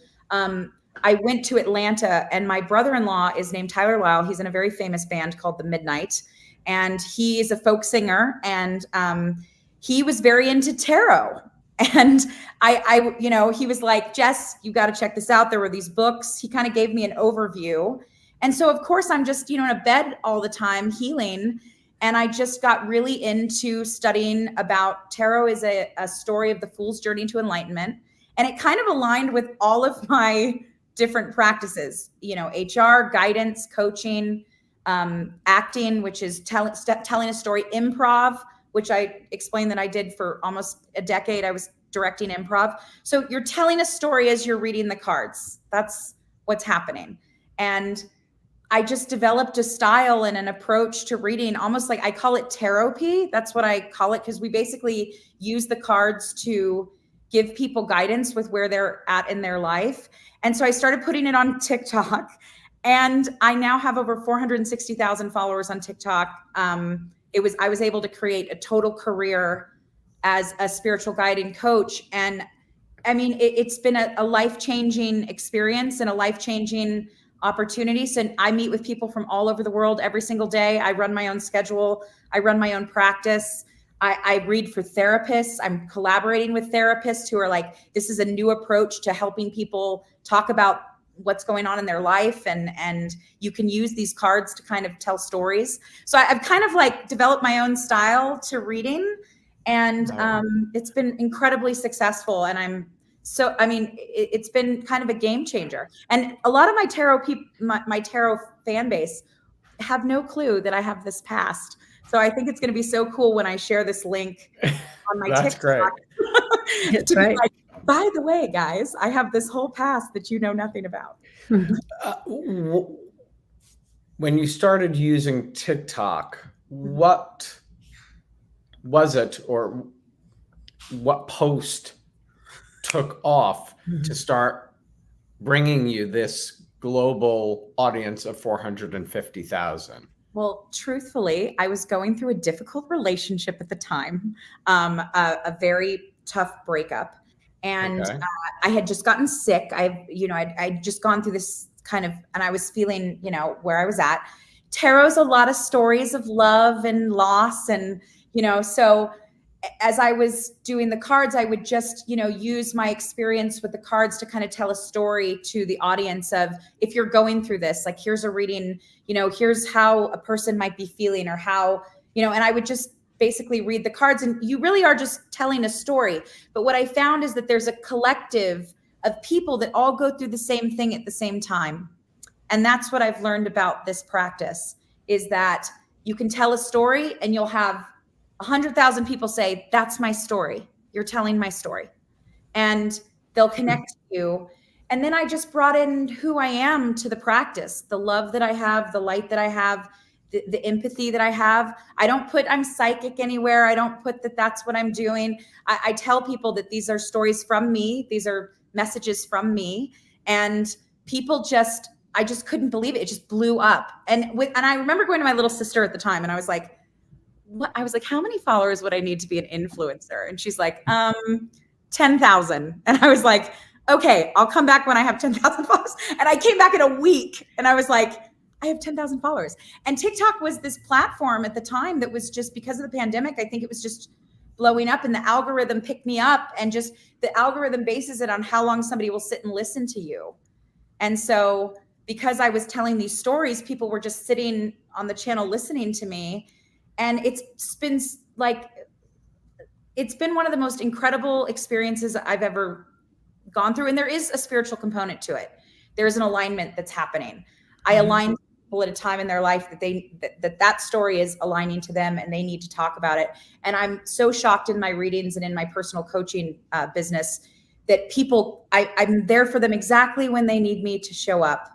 I went to Atlanta, and my brother-in-law is named Tyler Lyle. He's in a very famous band called The Midnight, and he is a folk singer, and he was very into tarot. And I he was like, Jess, you got to check this out. There were these books. He kind of gave me an overview. And so of course I'm just, in a bed all the time healing. And I just got really into studying about tarot is a story of the fool's journey to enlightenment. And it kind of aligned with all of my different practices, HR, guidance, coaching, acting, which is telling a story, improv, which I explained that I did for almost a decade. I was directing improv. So you're telling a story as you're reading the cards. That's what's happening. And I just developed a style and an approach to reading, almost like I call it tarot-py. That's what I call it, because we basically use the cards to give people guidance with where they're at in their life. And so I started putting it on TikTok, and I now have over 460,000 followers on TikTok. I was able to create a total career as a spiritual guide and coach. And I mean, it's been a life-changing experience and a life-changing opportunity. So I meet with people from all over the world every single day. I run my own schedule. I run my own practice. I read for therapists. I'm collaborating with therapists who are like, this is a new approach to helping people talk about what's going on in their life. And you can use these cards to kind of tell stories. So I've kind of like developed my own style to reading, and it's been incredibly successful. And it's been kind of a game changer. And a lot of my tarot my tarot fan base have no clue that I have this past. So I think it's going to be so cool when I share this link on my That's TikTok. That's to right. be like, by the way, guys, I have this whole past that you know nothing about. When you started using TikTok, what was it, or what post took off to start bringing you this global audience of 450,000? Well, truthfully, I was going through a difficult relationship at the time, a very tough breakup. And Okay. I had just gotten sick. I'd just gone through this kind of, and I was feeling, where I was at. Tarot's a lot of stories of love and loss. And, so as I was doing the cards, I would just, use my experience with the cards to kind of tell a story to the audience of, if you're going through this, like, here's a reading, here's how a person might be feeling, or how, and I would just basically read the cards, and you really are just telling a story. But what I found is that there's a collective of people that all go through the same thing at the same time. And that's what I've learned about this practice, is that you can tell a story and you'll have 100,000 people say, that's my story. You're telling my story. And they'll connect to you. And then I just brought in who I am to the practice, the love that I have, the light that I have, the empathy that I have. I don't put I'm psychic anywhere. I don't put that that's what I'm doing. I tell people that these are stories from me. These are messages from me. And people I just couldn't believe it. It just blew up. And I remember going to my little sister at the time, and I was like, what? I was like, how many followers would I need to be an influencer? And she's like, 10,000. And I was like, okay, I'll come back when I have 10,000 followers. And I came back in a week, and I was like, I have 10,000 followers. And TikTok was this platform at the time that was just, because of the pandemic, I think it was just blowing up, and the algorithm picked me up, and just the algorithm bases it on how long somebody will sit and listen to you. And so because I was telling these stories, people were just sitting on the channel listening to me. And it's been one of the most incredible experiences I've ever gone through. And there is a spiritual component to it. There is an alignment that's happening. I align people at a time in their life that that story is aligning to them, and they need to talk about it. And I'm so shocked in my readings and in my personal coaching business that people, I'm there for them exactly when they need me to show up.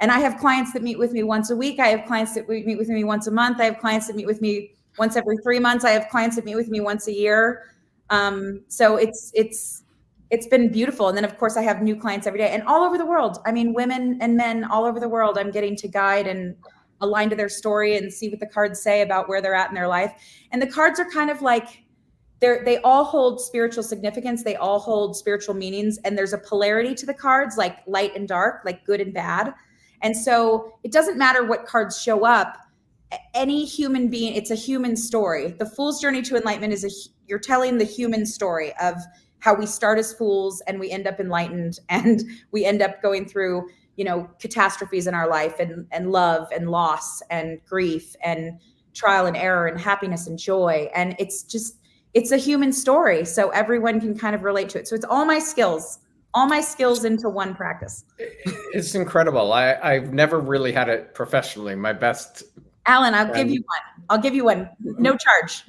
And I have clients that meet with me once a week. I have clients that meet with me once a month. I have clients that meet with me once every 3 months. I have clients that meet with me once a year. So it's been beautiful. And then of course I have new clients every day, and all over the world. I mean, women and men all over the world, I'm getting to guide and line to their story and see what the cards say about where they're at in their life. And the cards are kind of like, they all hold spiritual significance. They all hold spiritual meanings. And there's a polarity to the cards, like light and dark, like good and bad. And so it doesn't matter what cards show up. Any human being, it's a human story. The Fool's Journey to Enlightenment is you're telling the human story of how we start as fools and we end up enlightened, and we end up going through, catastrophes in our life, and love and loss and grief and trial and error and happiness and joy. And it's a human story. So everyone can kind of relate to it. So it's all my skills into one practice. It's incredible. I've never really had it professionally. My best Alan, I'll give you one. No charge.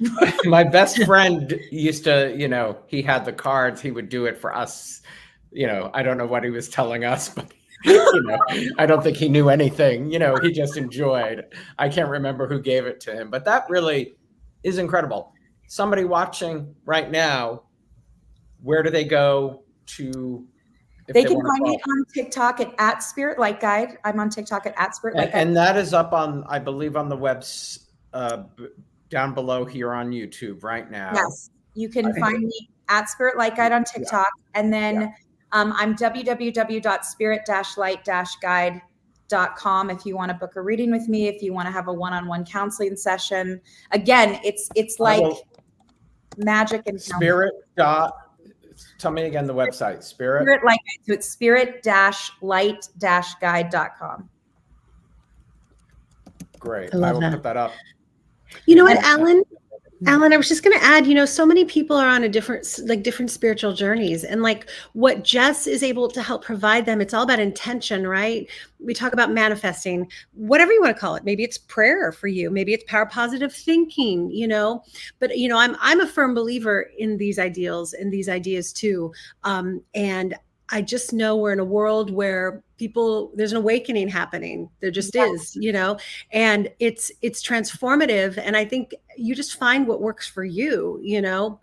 My best friend used to, he had the cards. He would do it for us. I don't know what he was telling us, but, I don't think he knew anything. He just enjoyed. I can't remember who gave it to him, but that really is incredible. Somebody watching right now, where do they go to? They can find me on TikTok at Spirit Light Guide. I'm on TikTok at Spirit Light Guide. And that is up on, I believe, on the webs down below here on YouTube right now. Yes, you can find me at Spirit Light Guide on TikTok. Yeah. And then I'm www.spirit-light-guide.com if you want to book a reading with me, if you want to have a one-on-one counseling session. Again, it's like magic and Spirit. Tell me again the website. Spirit Light Guide. So it's spirit-light-guide.com. Great. I will put that up. You know what, Alan? Alan, I was just going to add, so many people are on a different spiritual journeys, and like what Jess is able to help provide them, it's all about intention, right? We talk about manifesting, whatever you want to call it. Maybe it's prayer for you. Maybe it's power positive thinking, but I'm a firm believer in these ideals and these ideas too. And I just know we're in a world where there's an awakening happening. There just is, and it's transformative. And I think you just find what works for you,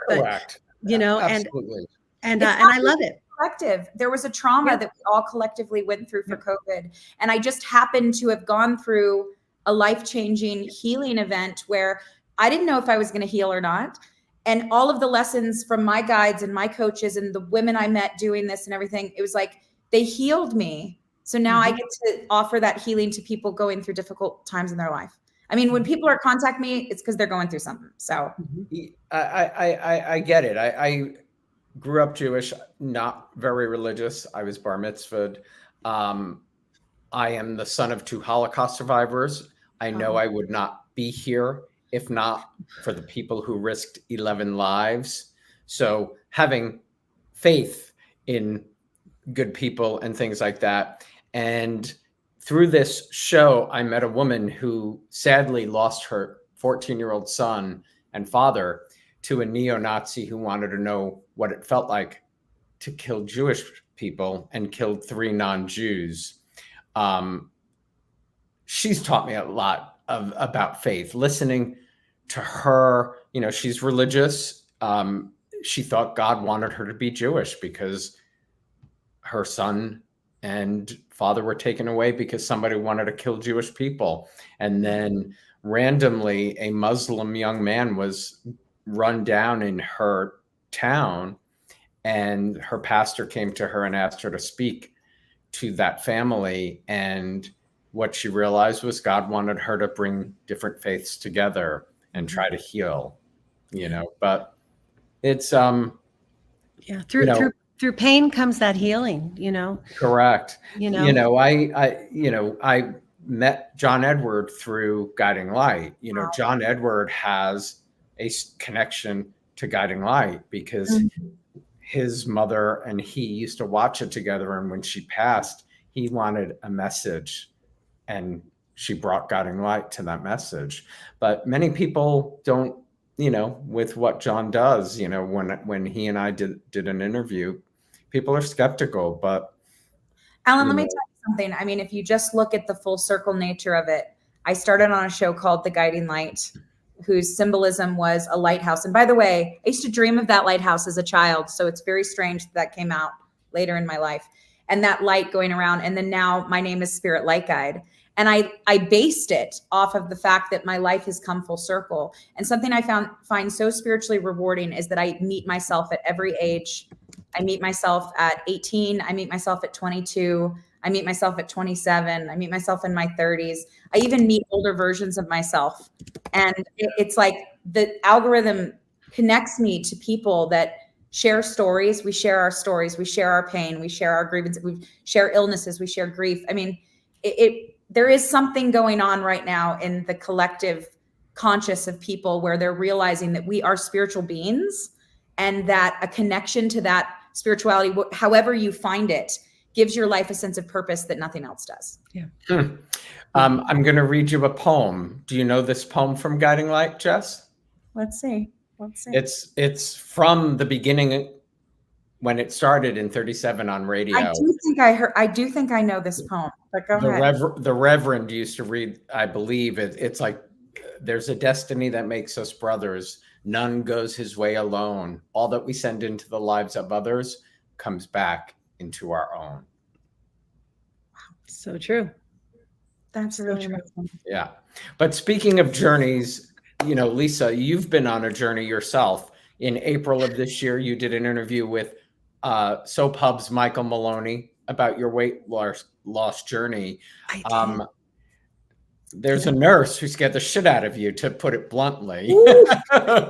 Correct. Absolutely. And I love it. Collective. There was a trauma that we all collectively went through for COVID. And I just happened to have gone through a life-changing healing event where I didn't know if I was going to heal or not. And all of the lessons from my guides and my coaches and the women I met doing this and everything, it was like they healed me. So now I get to offer that healing to people going through difficult times in their life. I mean, when people are contacting me, it's because they're going through something. So I get it. I grew up Jewish, not very religious. I was bar mitzvahed. I am the son of 2 Holocaust survivors. I know I would not be here if not for the people who risked 11 lives. So having faith in good people and things like that. And through this show, I met a woman who sadly lost her 14-year-old son and father to a neo-Nazi who wanted to know what it felt like to kill Jewish people and killed 3 non-Jews. She's taught me a lot about faith, listening to her. She's religious. She thought God wanted her to be Jewish because her son and father were taken away because somebody wanted to kill Jewish people. And then randomly, a Muslim young man was run down in her town, and her pastor came to her and asked her to speak to that family. And what she realized was God wanted her to bring different faiths together and try to heal, but it's, through pain comes that healing, Correct. I met John Edward through Guiding Light. John Edward has a connection to Guiding Light because his mother and he used to watch it together. And when she passed, he wanted a message, and she brought Guiding Light to that message. But many people don't, with what John does, when he and I did an interview, people are skeptical. But Alan, let me tell you something. I mean, if you just look at the full circle nature of it, I started on a show called The Guiding Light, whose symbolism was a lighthouse. And by the way, I used to dream of that lighthouse as a child. So it's very strange that came out later in my life, and that light going around. And then now my name is Spirit Light Guide. And I based it off of the fact that my life has come full circle. And something I find so spiritually rewarding is that I meet myself at every age. I meet myself at 18. I meet myself at 22. I meet myself at 27. I meet myself in my 30s. I even meet older versions of myself. And it's like the algorithm connects me to people that share stories. We share our stories. We share our pain. We share our grievances. We share illnesses. We share grief. I mean, there is something going on right now in the collective conscious of people where they're realizing that we are spiritual beings, and that a connection to that spirituality, however you find it, gives your life a sense of purpose that nothing else does. Yeah. I'm going to read you a poem. Do you know this poem from Guiding Light, Jess? Let's see. It's from the beginning when it started in 37 on radio. I do think I know this poem, but go ahead. The Reverend used to read, I believe it's like, there's a destiny that makes us brothers. None goes his way alone. All that we send into the lives of others comes back into our own. So true. That's really amazing. Yeah. But speaking of journeys, you know, Lisa, you've been on a journey yourself. In April of this year, you did an interview with Soap Hub's Michael Maloney about your weight loss journey. I did. There's a nurse who scared the shit out of you, to put it bluntly.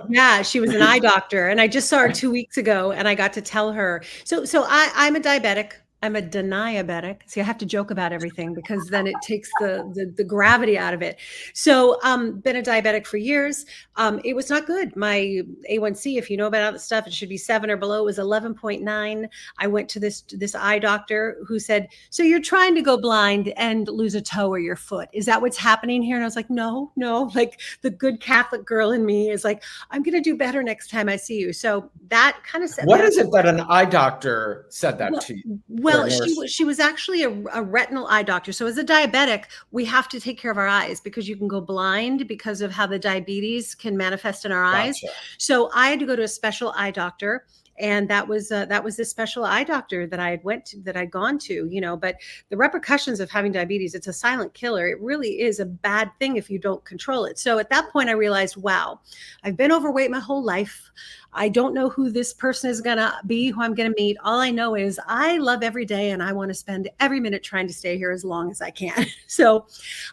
Yeah, she was an eye doctor, and I just saw her 2 weeks ago, and I got to tell her. So I'm a diabetic. I'm a deniabetic. See, I have to joke about everything because then it takes the gravity out of it. So been a diabetic for years. It was not good. My A1C, if you know about all the stuff, it should be 7 or below. It was 11.9. I went to this eye doctor who said, so you're trying to go blind and lose a toe or your foot. Is that what's happening here? And I was like, no. Like the good Catholic girl in me is like, I'm going to do better next time I see you. So that kind of set. What is it that an eye doctor said that to you? Well, she was actually a retinal eye doctor. So as a diabetic, we have to take care of our eyes because you can go blind because of how the diabetes can manifest in our eyes. So I had to go to a special eye doctor. And that was this special eye doctor that I'd gone to, you know, but the repercussions of having diabetes, it's a silent killer. It really is a bad thing if you don't control it. So at that point I realized, wow, I've been overweight my whole life. I don't know who this person is going to be, who I'm going to meet. All I know is I love every day and I want to spend every minute trying to stay here as long as I can. So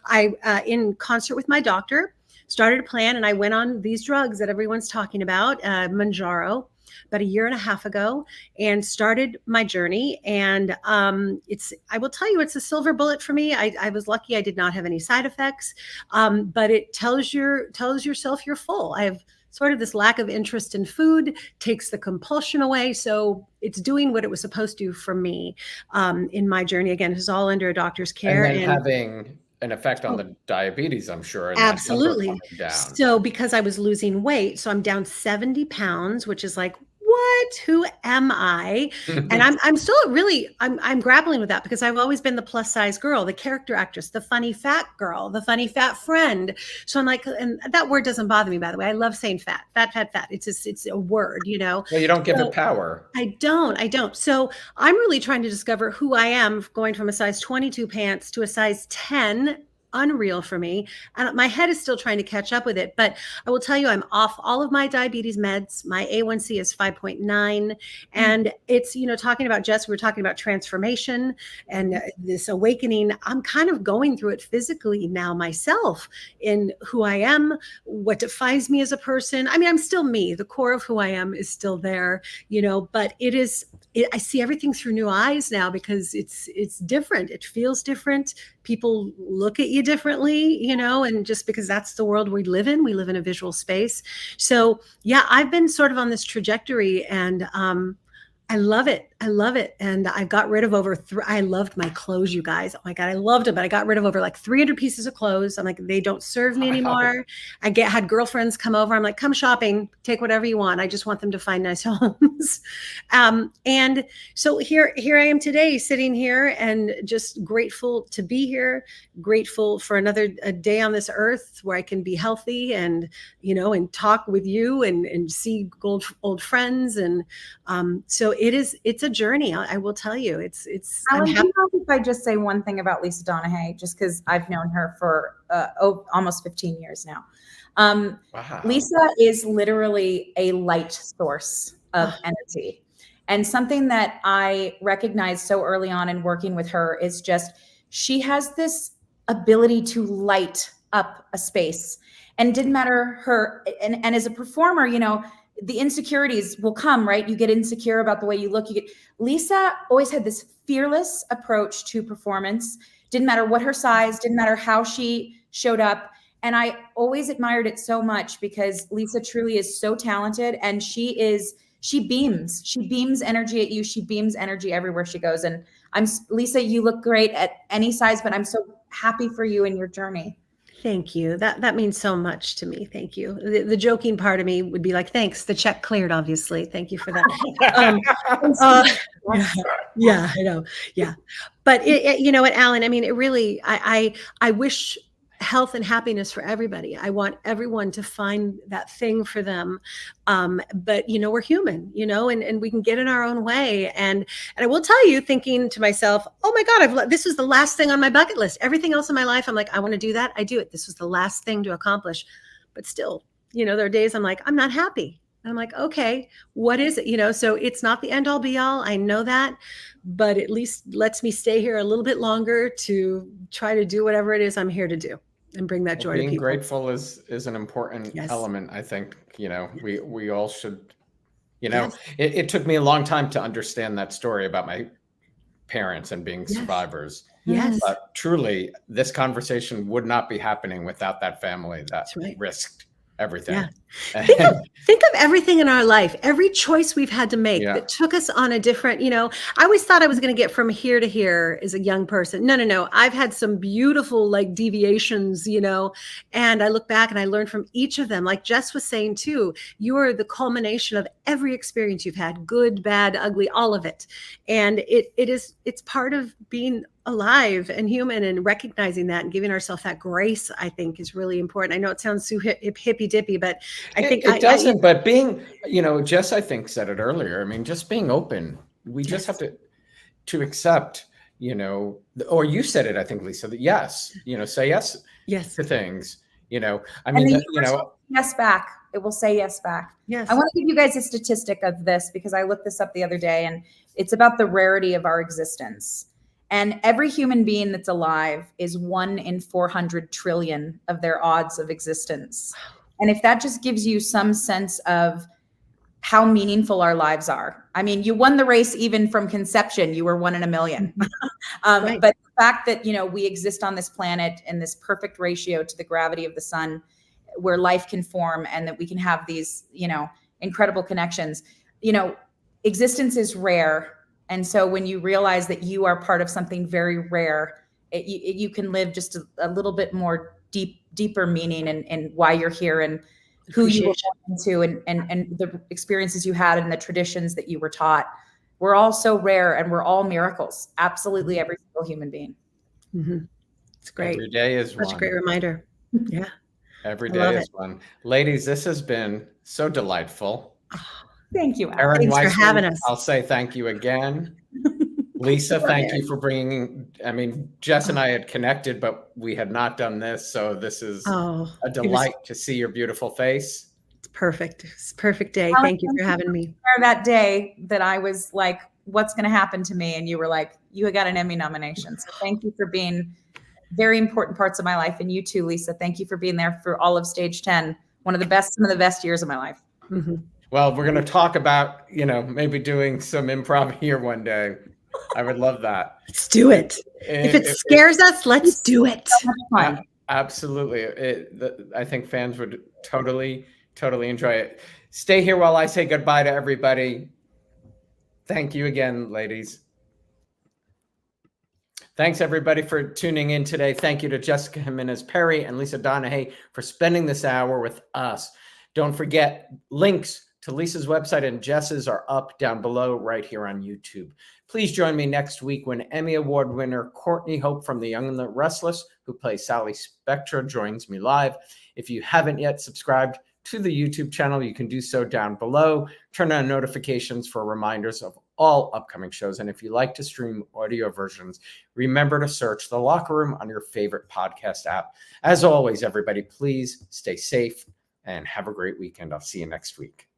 I, in concert with my doctor, started a plan, and I went on these drugs that everyone's talking about, Mounjaro, about a year and a half ago, and started my journey. And I will tell you, it's a silver bullet for me. I was lucky. I did not have any side effects, but it tells yourself you're full. I have sort of this lack of interest in food, takes the compulsion away. So it's doing what it was supposed to for me in my journey. Again, it's all under a doctor's care. And then having an effect on the diabetes, I'm sure. And absolutely. So because I was losing weight, so I'm down 70 pounds, which is like, what? Who am I? And I'm still really, I'm grappling with that because I've always been the plus size girl, the character actress, the funny fat girl, the funny fat friend. So I'm like, and that word doesn't bother me, by the way. I love saying fat. It's a word, you know. Well, you don't give it power. I don't. So I'm really trying to discover who I am, going from a size 22 pants to a size 10. Unreal for me. And my head is still trying to catch up with it. But I will tell you, I'm off all of my diabetes meds. My A1C is 5.9. And it's, you know, talking about Jess, we were talking about transformation and this awakening. I'm kind of going through it physically now myself in who I am, what defines me as a person. I mean, I'm still me. The core of who I am is still there, you know, but I see everything through new eyes now because it's different. It feels different. People look at you differently, you know, and just because that's the world we live in a visual space. So yeah, I've been sort of on this trajectory, and I love it. And I got rid of I loved my clothes, you guys. Oh my God, I loved them. But I got rid of over like 300 pieces of clothes. I'm like, they don't serve me anymore. I had girlfriends come over. I'm like, come shopping, take whatever you want. I just want them to find nice homes. And so here I am today, sitting here and just grateful to be here, grateful for a day on this earth where I can be healthy and, you know, and talk with you and see old friends. And so it's a journey. I will tell you, it's. Alan, I'm do happy. you know if I just say one thing about Lisa Donahey, just because I've known her for almost 15 years now. Wow. Lisa is literally a light source of energy. And something that I recognized so early on in working with her is just, she has this ability to light up a space. And it didn't matter her, and as a performer, you know, the insecurities will come, right? You get insecure about the way you look. Lisa always had this fearless approach to performance. Didn't matter what her size, didn't matter how she showed up. And I always admired it so much because Lisa truly is so talented, and she beams energy at you. She beams energy everywhere she goes. And Lisa, you look great at any size, but I'm so happy for you in your journey. Thank you. That means so much to me. Thank you. The joking part of me would be like, thanks. The check cleared, obviously. Thank you for that. Yeah, I know. Yeah. But you know what, Alan, I mean, it really, I wish health and happiness for everybody. I want everyone to find that thing for them. But you know, we're human, you know, and we can get in our own way. And I will tell you, thinking to myself, oh my God, this was the last thing on my bucket list. Everything else in my life, I'm like, I want to do that. I do it. This was the last thing to accomplish. But still, you know, there are days I'm like, I'm not happy. And I'm like, okay, what is it? You know, so it's not the end all be all. I know that, but at least lets me stay here a little bit longer to try to do whatever it is I'm here to do and bring that joy to people. Being grateful is an important Yes. element. I think, you know, we all should, you know, yes. It took me a long time to understand that story about my parents and being survivors. Yes. But truly, this conversation would not be happening without that family that risked everything. Yeah. Think of everything in our life, every choice we've had to make that took us on a different, you know, I always thought I was going to get from here to here as a young person. No. I've had some beautiful like deviations, you know, and I look back and I learned from each of them. Like Jess was saying too, you're the culmination of every experience you've had, good, bad, ugly, all of it. And it's part of being alive and human, and recognizing that and giving ourselves that grace, I think, is really important. I know it sounds so hippy dippy, but I think it doesn't. But being, you know, Jess, I think, said it earlier. I mean, just being open. We just have to accept, you know, or you said it, I think, Lisa, that yes, you know, say yes to things. You know, I mean, you know, yes back. It will say yes back. Yes. I want to give you guys a statistic of this because I looked this up the other day, and it's about the rarity of our existence. And every human being that's alive is 1 in 400 trillion of their odds of existence. And if that just gives you some sense of how meaningful our lives are. I mean, you won the race even from conception. You were 1 in a million. But the fact that, you know, we exist on this planet in this perfect ratio to the gravity of the sun, where life can form and that we can have these, you know, incredible connections, you know, existence is rare. And so when you realize that you are part of something very rare, you can live just a little bit more deeper meaning and why you're here and who you were born into and the experiences you had and the traditions that you were taught. We're all so rare and we're all miracles. Absolutely every single human being. Mm-hmm. It's great. Every day is one. Such a great reminder. Yeah. Every day is one. Ladies, this has been so delightful. Thank you, Erin. Thanks for having us. I'll say thank you again. Lisa, thank you for bringing, I mean, Jess and I had connected, but we had not done this. So this is a delight to see your beautiful face. It's perfect. It's a perfect day. Thank you for having me. That day that I was like, what's going to happen to me? And you were like, you got an Emmy nomination. So thank you for being very important parts of my life. And you too, Lisa, thank you for being there for all of stage 10. Some of the best years of my life. Mm-hmm. Well, we're going to talk about, you know, maybe doing some improv here one day. I would love that. Let's do it. If it scares us, let's do it. Absolutely. I think fans would totally enjoy it. Stay here while I say goodbye to everybody. Thank you again, ladies. Thanks, everybody, for tuning in today. Thank you to Jessica Jimenez Perry and Lisa Donahey for spending this hour with us. Don't forget, links to Lisa's website and Jess's are up down below right here on YouTube. Please join me next week when Emmy Award winner Courtney Hope from The Young and the Restless, who plays Sally Spectra, joins me live. If you haven't yet subscribed to the YouTube channel, you can do so down below. Turn on notifications for reminders of all upcoming shows. And if you like to stream audio versions, remember to search The Locker Room on your favorite podcast app. As always, everybody, please stay safe and have a great weekend. I'll see you next week.